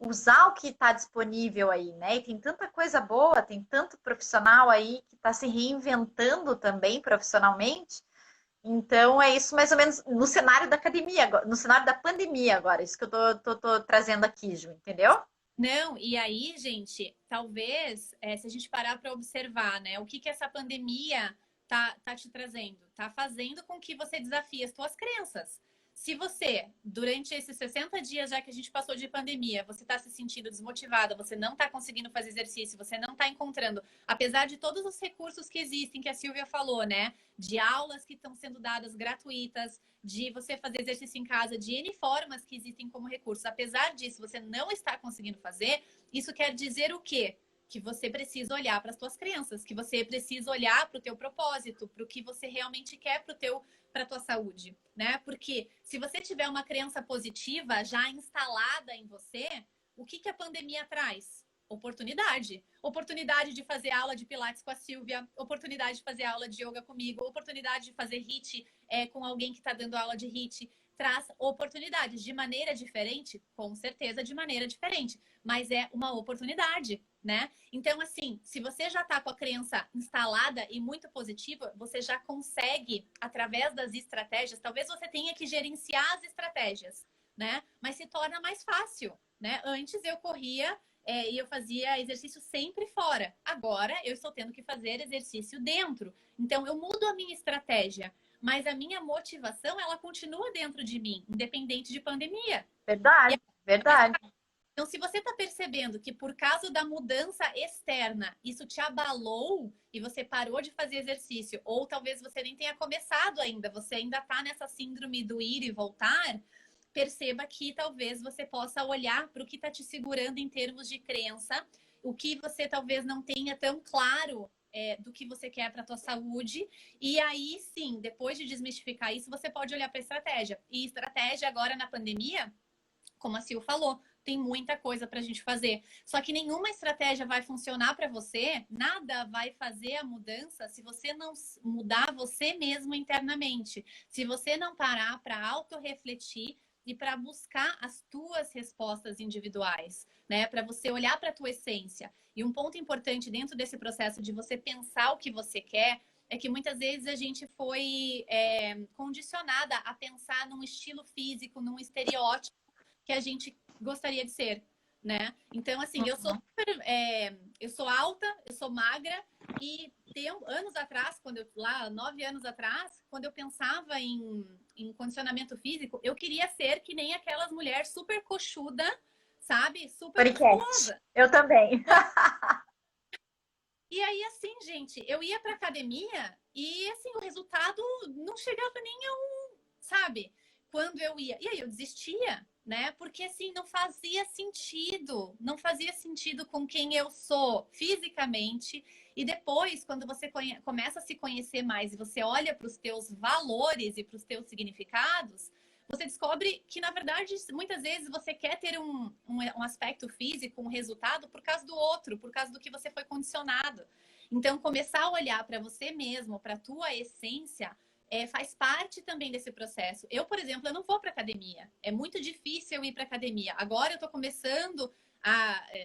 usar o que está disponível aí, né? E tem tanta coisa boa, tem tanto profissional aí que está se reinventando também profissionalmente. Então, é isso mais ou menos no cenário da academia, no cenário da pandemia agora, isso que eu tô trazendo aqui, Ju, entendeu? Não, e aí, gente, talvez, se a gente parar para observar, né, o que que essa pandemia tá te trazendo? Tá fazendo com que você desafie as suas crenças. Se você, durante esses 60 dias já que a gente passou de pandemia, você está se sentindo desmotivada, você não está conseguindo fazer exercício, você não está encontrando, apesar de todos os recursos que existem, que a Silvia falou, né? De aulas que estão sendo dadas gratuitas, de você fazer exercício em casa, de N formas que existem como recursos. Apesar disso, você não está conseguindo fazer, isso quer dizer o quê? Que você precisa olhar para as suas crenças, que você precisa olhar para o teu propósito, para o que você realmente quer para a tua saúde, né? Porque se você tiver uma crença positiva já instalada em você, o que a pandemia traz? Oportunidade. Oportunidade de fazer aula de Pilates com a Silvia, oportunidade de fazer aula de yoga comigo, oportunidade de fazer HIIT com alguém que está dando aula de HIIT. Traz oportunidades de maneira diferente, com certeza de maneira diferente, mas é uma oportunidade, né? Então, assim, se você já está com a crença instalada e muito positiva, você já consegue, através das estratégias, talvez você tenha que gerenciar as estratégias, né? Mas se torna mais fácil, né? Antes eu corria e eu fazia exercício sempre fora. Agora eu estou tendo que fazer exercício dentro. Então eu mudo a minha estratégia, mas a minha motivação ela continua dentro de mim, independente de pandemia. Verdade, verdade. Então, se você está percebendo que por causa da mudança externa isso te abalou e você parou de fazer exercício, ou talvez você nem tenha começado ainda, você ainda está nessa síndrome do ir e voltar, perceba que talvez você possa olhar para o que está te segurando em termos de crença, o que você talvez não tenha tão claro do que você quer para a tua saúde. E aí, sim, depois de desmistificar isso, você pode olhar para a estratégia. E estratégia agora na pandemia, como a Sil falou, tem muita coisa para a gente fazer. Só que nenhuma estratégia vai funcionar para você, nada vai fazer a mudança se você não mudar você mesmo internamente. Se você não parar para autorrefletir e para buscar as tuas respostas individuais, né? Para você olhar para a tua essência. E um ponto importante dentro desse processo de você pensar o que você quer é que muitas vezes a gente foi condicionada a pensar num estilo físico, num estereótipo que a gente gostaria de ser, né? Então, assim, eu sou super, eu sou alta, eu sou magra e anos atrás, lá 9 anos atrás, quando eu pensava em condicionamento físico, eu queria ser que nem aquelas mulheres super coxuda, sabe? Super Podcast. musculosa. Eu também. E aí, assim, gente, eu ia pra academia e, assim, o resultado não chegava nem a sabe? Quando eu ia. E aí eu desistia, né? Porque assim, não fazia sentido. Não fazia sentido com quem eu sou fisicamente. E depois, quando você começa a se conhecer mais e você olha para os teus valores e para os teus significados, você descobre que, na verdade, muitas vezes você quer ter um aspecto físico, um resultado por causa do outro, por causa do que você foi condicionado. Então, começar a olhar para você mesmo, para a tua essência, faz parte também desse processo. Eu, por exemplo, eu não vou para academia. É muito difícil eu ir para academia. Agora eu estou começando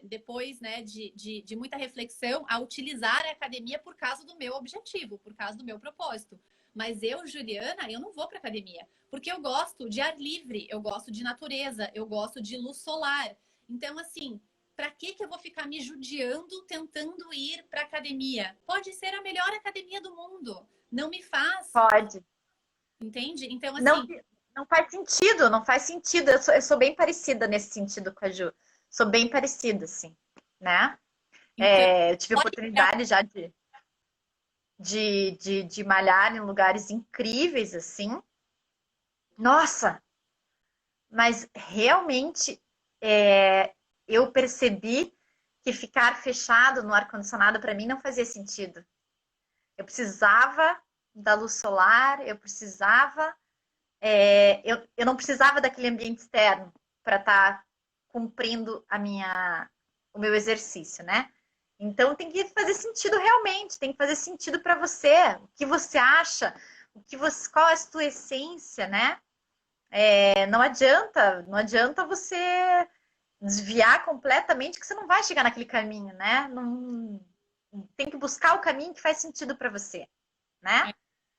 depois, né, de muita reflexão, a utilizar a academia por causa do meu objetivo, por causa do meu propósito. Mas eu, Juliana, eu não vou para academia, porque eu gosto de ar livre, eu gosto de natureza, eu gosto de luz solar. Então, assim, para que eu vou ficar me judiando tentando ir para academia? Pode ser a melhor academia do mundo. Não me faz. Pode. Entende? Então, Não, assim. não faz sentido, não faz sentido. Eu sou bem parecida nesse sentido com a Ju. Sou bem parecida, assim, né? Então, Eu tive oportunidade já de malhar em lugares incríveis, assim. Nossa, mas realmente eu percebi que ficar fechado no ar-condicionado para mim não fazia sentido. Eu precisava da luz solar, eu não precisava daquele ambiente externo para estar cumprindo o meu exercício, né? Então tem que fazer sentido realmente, tem que fazer sentido para você, o que você acha, qual é a sua essência, né? Não adianta você desviar completamente que você não vai chegar naquele caminho, né? Não, tem que buscar o caminho que faz sentido para você, né?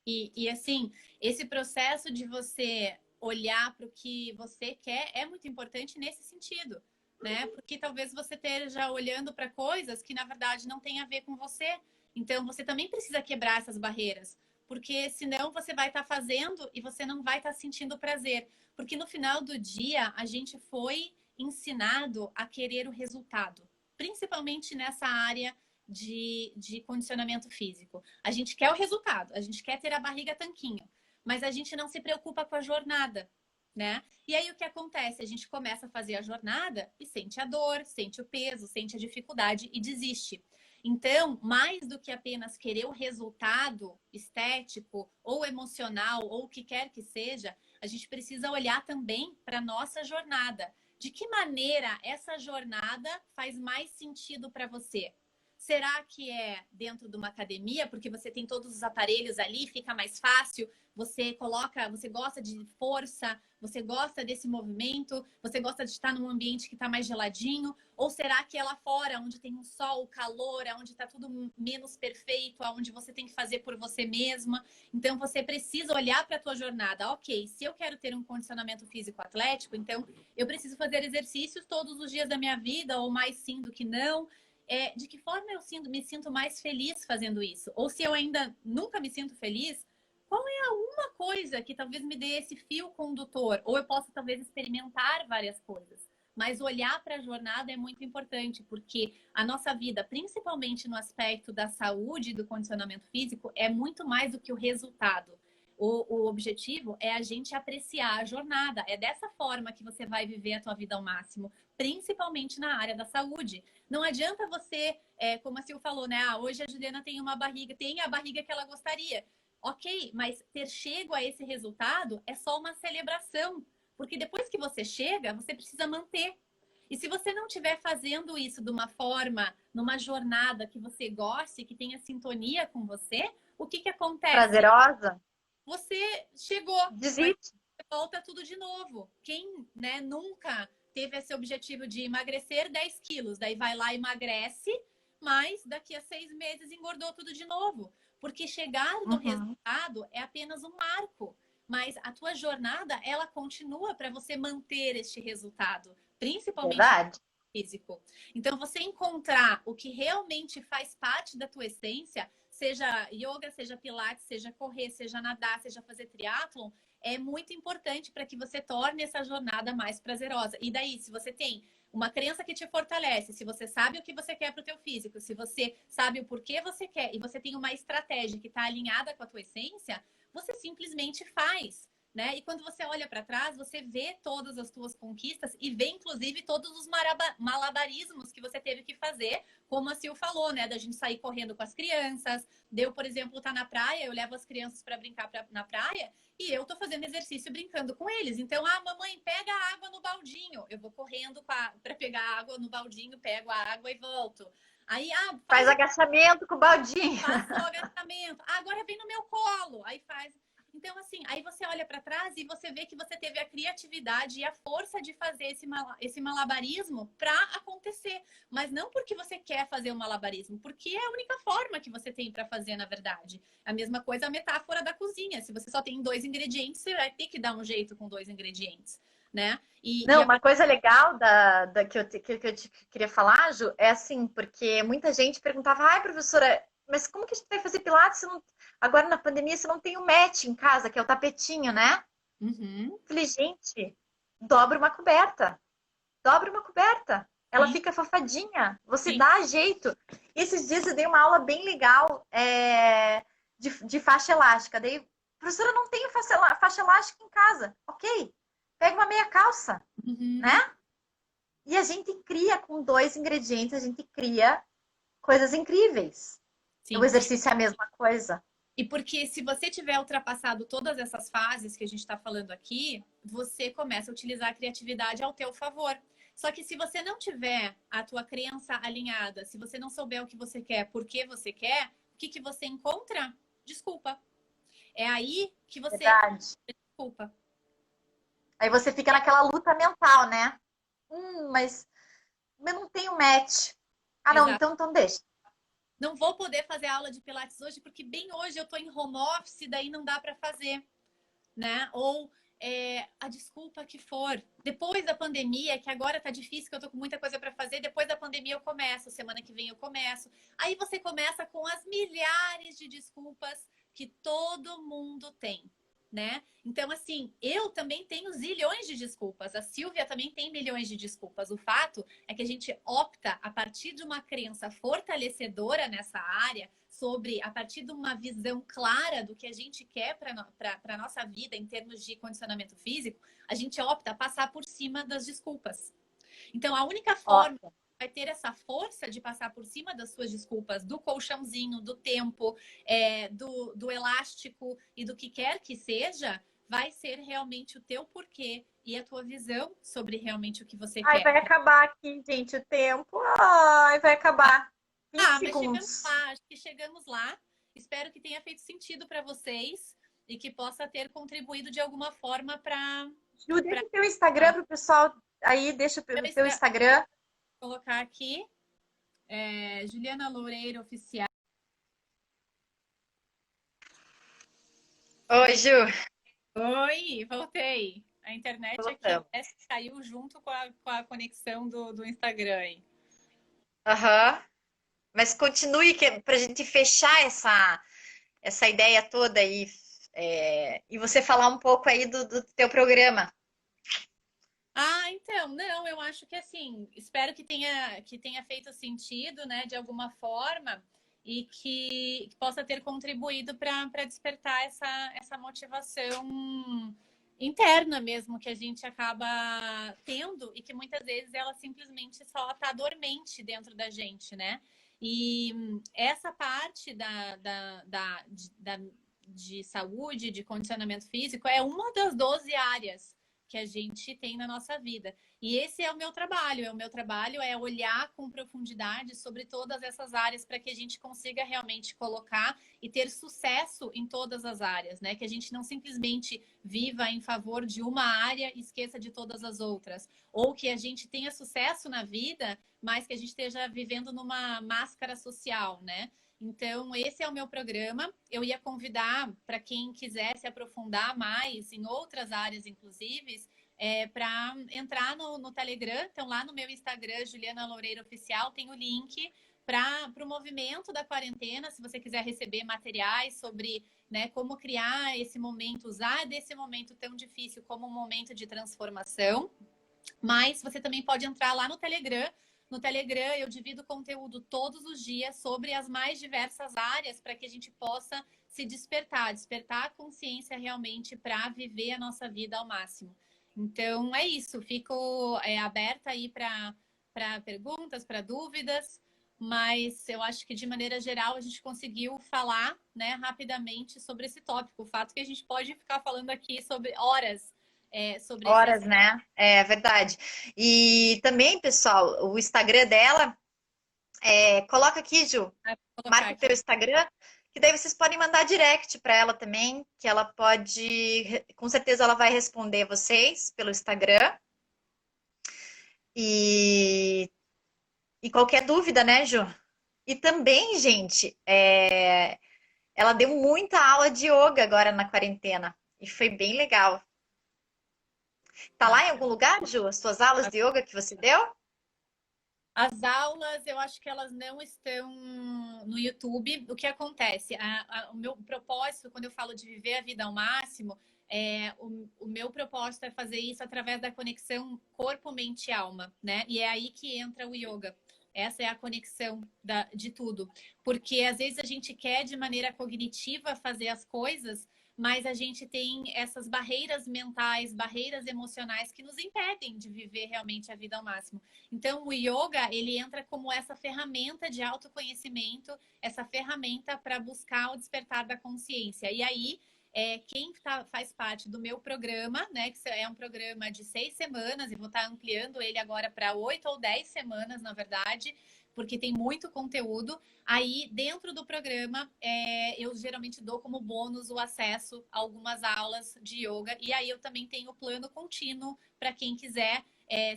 e assim, esse processo de você olhar para o que você quer é muito importante nesse sentido, né? Porque talvez você esteja olhando para coisas que, na verdade, não tem a ver com você. Então, você também precisa quebrar essas barreiras, porque senão você vai estar fazendo e você não vai estar sentindo prazer. Porque no final do dia, a gente foi ensinado a querer o resultado, principalmente nessa área de condicionamento físico. A gente quer o resultado, a gente quer ter a barriga tanquinho, mas a gente não se preocupa com a jornada, né? E aí o que acontece? A gente começa a fazer a jornada e sente a dor, sente o peso, sente a dificuldade e desiste. Então, mais do que apenas querer o resultado estético ou emocional ou o que quer que seja, a gente precisa olhar também para a nossa jornada. De que maneira essa jornada faz mais sentido para você? Será que é dentro de uma academia, porque você tem todos os aparelhos ali, fica mais fácil, você coloca, você gosta de força, você gosta desse movimento, você gosta de estar num ambiente que está mais geladinho? Ou será que é lá fora, onde tem um sol, calor, onde está tudo menos perfeito, onde você tem que fazer por você mesma? Então, você precisa olhar para a tua jornada. Ok, se eu quero ter um condicionamento físico atlético, então eu preciso fazer exercícios todos os dias da minha vida, ou mais sim do que não. De que forma eu me sinto mais feliz fazendo isso? Ou se eu ainda nunca me sinto feliz, qual é a uma coisa que talvez me dê esse fio condutor? Ou eu posso talvez experimentar várias coisas. Mas olhar para a jornada é muito importante, porque a nossa vida, principalmente no aspecto da saúde e do condicionamento físico, é muito mais do que o resultado. O objetivo é a gente apreciar a jornada. É dessa forma que você vai viver a tua vida ao máximo, principalmente na área da saúde. Não adianta você, como a Sil falou, né? Ah, hoje a Juliana tem uma barriga, tem a barriga que ela gostaria. Ok, mas ter chego a esse resultado é só uma celebração. Porque depois que você chega, você precisa manter. E se você não estiver fazendo isso de uma forma, numa jornada que você goste, que tenha sintonia com você, o que que acontece? Prazerosa? Você chegou, mas Desiste. volta tudo de novo. Quem, né, nunca teve esse objetivo de emagrecer 10 quilos, daí vai lá e emagrece, mas daqui a 6 meses engordou tudo de novo. Porque chegar no Uhum. resultado é apenas um marco, mas a tua jornada, ela continua para você manter este resultado, principalmente Verdade. físico. Então, você encontrar o que realmente faz parte da tua essência, seja yoga, seja pilates, seja correr, seja nadar, seja fazer triatlon, é muito importante para que você torne essa jornada mais prazerosa. E daí, se você tem uma crença que te fortalece, se você sabe o que você quer para o teu físico, se você sabe o porquê você quer e você tem uma estratégia que está alinhada com a tua essência, você simplesmente faz. Né? E quando você olha para trás, você vê todas as suas conquistas e vê, inclusive, todos os malabarismos que você teve que fazer, como a Sil falou, né? Da gente sair correndo com as crianças. Eu, por exemplo, tá na praia, eu levo as crianças para brincar na praia e eu tô fazendo exercício brincando com eles. Então, mamãe, pega a água no baldinho. Eu vou correndo para pegar a água no baldinho, pego a água e volto. Aí, Faz agachamento com o baldinho. faço o agachamento. Agora vem no meu colo. Aí faz. Então, assim, aí você olha para trás e você vê que você teve a criatividade e a força de fazer esse malabarismo para acontecer. Mas não porque você quer fazer o malabarismo, porque é a única forma que você tem para fazer, na verdade. A mesma coisa a metáfora da cozinha. Se você só tem 2 ingredientes, você vai ter que dar um jeito com 2 ingredientes, né? Não, uma coisa legal que eu queria falar, Ju, é assim, porque muita gente perguntava, ai, professora, mas como que a gente vai fazer pilates se não... agora na pandemia você não tem o mat em casa, que é o tapetinho, né? Uhum, Falei, gente, dobra uma coberta. Dobra uma coberta. Ela sim, fica afafadinha. Você sim. dá jeito. Esses dias eu dei uma aula bem legal de faixa elástica. Daí, professora, não tenho faixa elástica em casa. Ok. Pega uma meia calça, né? Uhum, E a gente cria com 2 ingredientes, a gente cria coisas incríveis. O sim. exercício é a mesma coisa. E porque se você tiver ultrapassado todas essas fases que a gente está falando aqui, você começa a utilizar a criatividade ao teu favor. Só que se você não tiver a tua crença alinhada, se você não souber o que você quer, por que você quer, o que, que você encontra? Desculpa. É aí que você Verdade. desculpa. Aí você fica naquela luta mental, né? Mas eu não tenho match. Ah, não, Exato. então deixa. Não vou poder fazer aula de pilates hoje porque bem hoje eu estou em home office, daí não dá para fazer, né? Ou a desculpa que for. Depois da pandemia, que agora tá difícil, que eu tô com muita coisa para fazer, depois da pandemia eu começo, semana que vem eu começo. Aí você começa com as milhares de desculpas que todo mundo tem, né? Então, assim, eu também tenho zilhões de desculpas. A Silvia também tem milhões de desculpas. O fato é que a gente opta a partir de uma crença fortalecedora nessa área, sobre a partir de uma visão clara do que a gente quer para a nossa vida em termos de condicionamento físico, a gente opta a passar por cima das desculpas. Então, a única forma Ótimo. vai ter essa força de passar por cima das suas desculpas, do colchãozinho, do tempo, do elástico e do que quer que seja, vai ser realmente o teu porquê e a tua visão sobre realmente o que você Ai, quer. vai acabar aqui, gente, o tempo. Ai, vai acabar. 20 Mas chegamos segundos. lá, acho que chegamos lá. Espero que tenha feito sentido para vocês e que possa ter contribuído de alguma forma para Ju, deixa o teu Instagram pro pessoal aí, deixa o teu Instagram. colocar aqui. Juliana Loureiro Oficial. Oi, Ju. Oi, voltei. A internet aqui Voltamos. caiu junto com a conexão do Instagram aí. Aham. Mas continue para a gente fechar essa ideia toda aí. E você falar um pouco aí do teu programa. Ah, então, não, eu acho que assim, espero que tenha feito sentido, né, de alguma forma, e que possa ter contribuído para despertar essa motivação interna mesmo que a gente acaba tendo e que muitas vezes ela simplesmente só está dormente dentro da gente, né? E essa parte de saúde, de condicionamento físico, é uma das 12 áreas que a gente tem na nossa vida. E esse é o meu trabalho. O meu trabalho é olhar com profundidade sobre todas essas áreas para que a gente consiga realmente colocar e ter sucesso em todas as áreas, né? Que a gente não simplesmente viva em favor de uma área e esqueça de todas as outras. Ou que a gente tenha sucesso na vida, mas que a gente esteja vivendo numa máscara social, né? Então, esse é o meu programa. Eu ia convidar para quem quiser se aprofundar mais em outras áreas, inclusive, para entrar no Telegram. Então, lá no meu Instagram, Juliana Loureiro Oficial, tem o link para o movimento da quarentena. Se você quiser receber materiais sobre, né, como criar esse momento, usar desse momento tão difícil como um momento de transformação. Mas você também pode entrar lá no Telegram. No Telegram, eu divido conteúdo todos os dias sobre as mais diversas áreas para que a gente possa se despertar a consciência realmente para viver a nossa vida ao máximo. Então, é isso. Fico aberta aí para perguntas, para dúvidas, mas eu acho que, de maneira geral, a gente conseguiu falar, né, rapidamente sobre esse tópico. O fato que a gente pode ficar falando aqui sobre horas sobre esse Horas, assunto. né? É verdade. E também, pessoal, o Instagram dela, coloca aqui, Ju, Vou colocar marca o teu aqui. Instagram, que daí vocês podem mandar direct para ela também, que ela pode, com certeza ela vai responder vocês pelo Instagram. E, e qualquer dúvida, né, Ju? E também, gente, ela deu muita aula de yoga agora na quarentena. E foi bem legal. Tá lá em algum lugar, Ju, as suas aulas de yoga que você deu? As aulas, eu acho que elas não estão no YouTube. O que acontece? O meu propósito, quando eu falo de viver a vida ao máximo, o meu propósito é fazer isso através da conexão corpo, mente e alma, né? E é aí que entra o yoga. Essa é a conexão de tudo. Porque às vezes a gente quer de maneira cognitiva fazer as coisas, mas a gente tem essas barreiras mentais, barreiras emocionais que nos impedem de viver realmente a vida ao máximo. Então, o yoga, ele entra como essa ferramenta de autoconhecimento, essa ferramenta para buscar o despertar da consciência. E aí, quem faz parte do meu programa, né, que é um programa de 6 semanas, e vou estar ampliando ele agora para 8 ou 10 semanas, na verdade, porque tem muito conteúdo. Aí, dentro do programa, eu geralmente dou como bônus o acesso a algumas aulas de yoga. E aí, eu também tenho o plano contínuo para quem quiser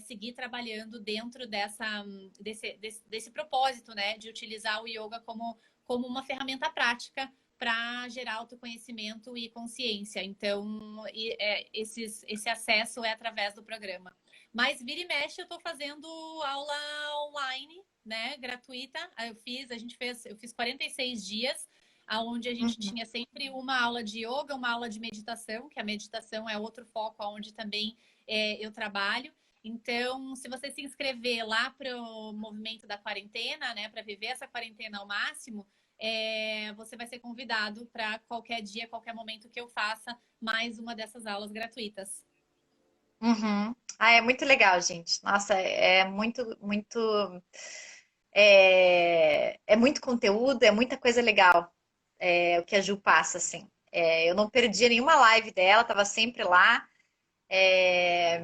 seguir trabalhando dentro desse propósito, né? De utilizar o yoga como uma ferramenta prática para gerar autoconhecimento e consciência. Então, esse acesso é através do programa. Mas vira e mexe, eu estou fazendo aula online, né, gratuita. Eu fiz 46 dias, onde a gente tinha sempre uma aula de yoga, uma aula de meditação, que a meditação é outro foco onde também eu trabalho. Então, se você se inscrever lá para o movimento da quarentena, né, para viver essa quarentena ao máximo, você vai ser convidado para qualquer dia, qualquer momento que eu faça mais uma dessas aulas gratuitas. Uhum. Ah, é muito legal, gente. Nossa, é muito, muito, é muito conteúdo, é muita coisa legal, o que a Ju passa, assim. Eu não perdia nenhuma live dela, tava sempre lá.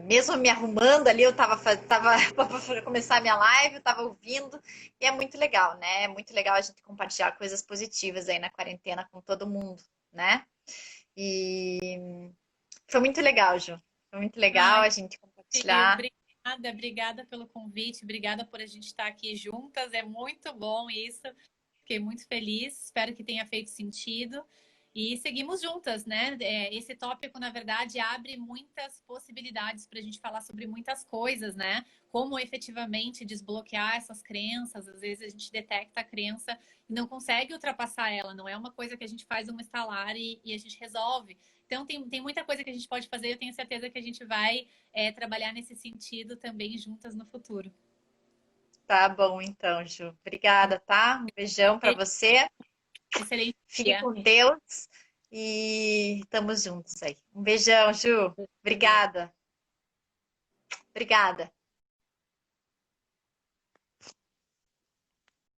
Mesmo me arrumando ali, eu tava para começar a minha live, eu tava ouvindo, e é muito legal, né? É muito legal a gente compartilhar coisas positivas aí na quarentena com todo mundo, né? E foi muito legal, Ju. Foi muito legal Ai, a gente Fê, compartilhar. obrigada pelo convite, obrigada por a gente estar aqui juntas. É muito bom isso. Fiquei muito feliz, espero que tenha feito sentido. E seguimos juntas, né? Esse tópico, na verdade, abre muitas possibilidades para a gente falar sobre muitas coisas, né? Como efetivamente desbloquear essas crenças. Às vezes a gente detecta a crença e não consegue ultrapassar ela. Não é uma coisa que a gente faz um estalar e a gente resolve. Então, tem muita coisa que a gente pode fazer. Eu tenho certeza que a gente vai trabalhar nesse sentido também juntas no futuro. Tá bom, então, Ju. Obrigada, tá? Um beijão para você. Excelente Fique dia. com Deus e estamos juntos aí. Um beijão, Ju. Obrigada. Obrigada.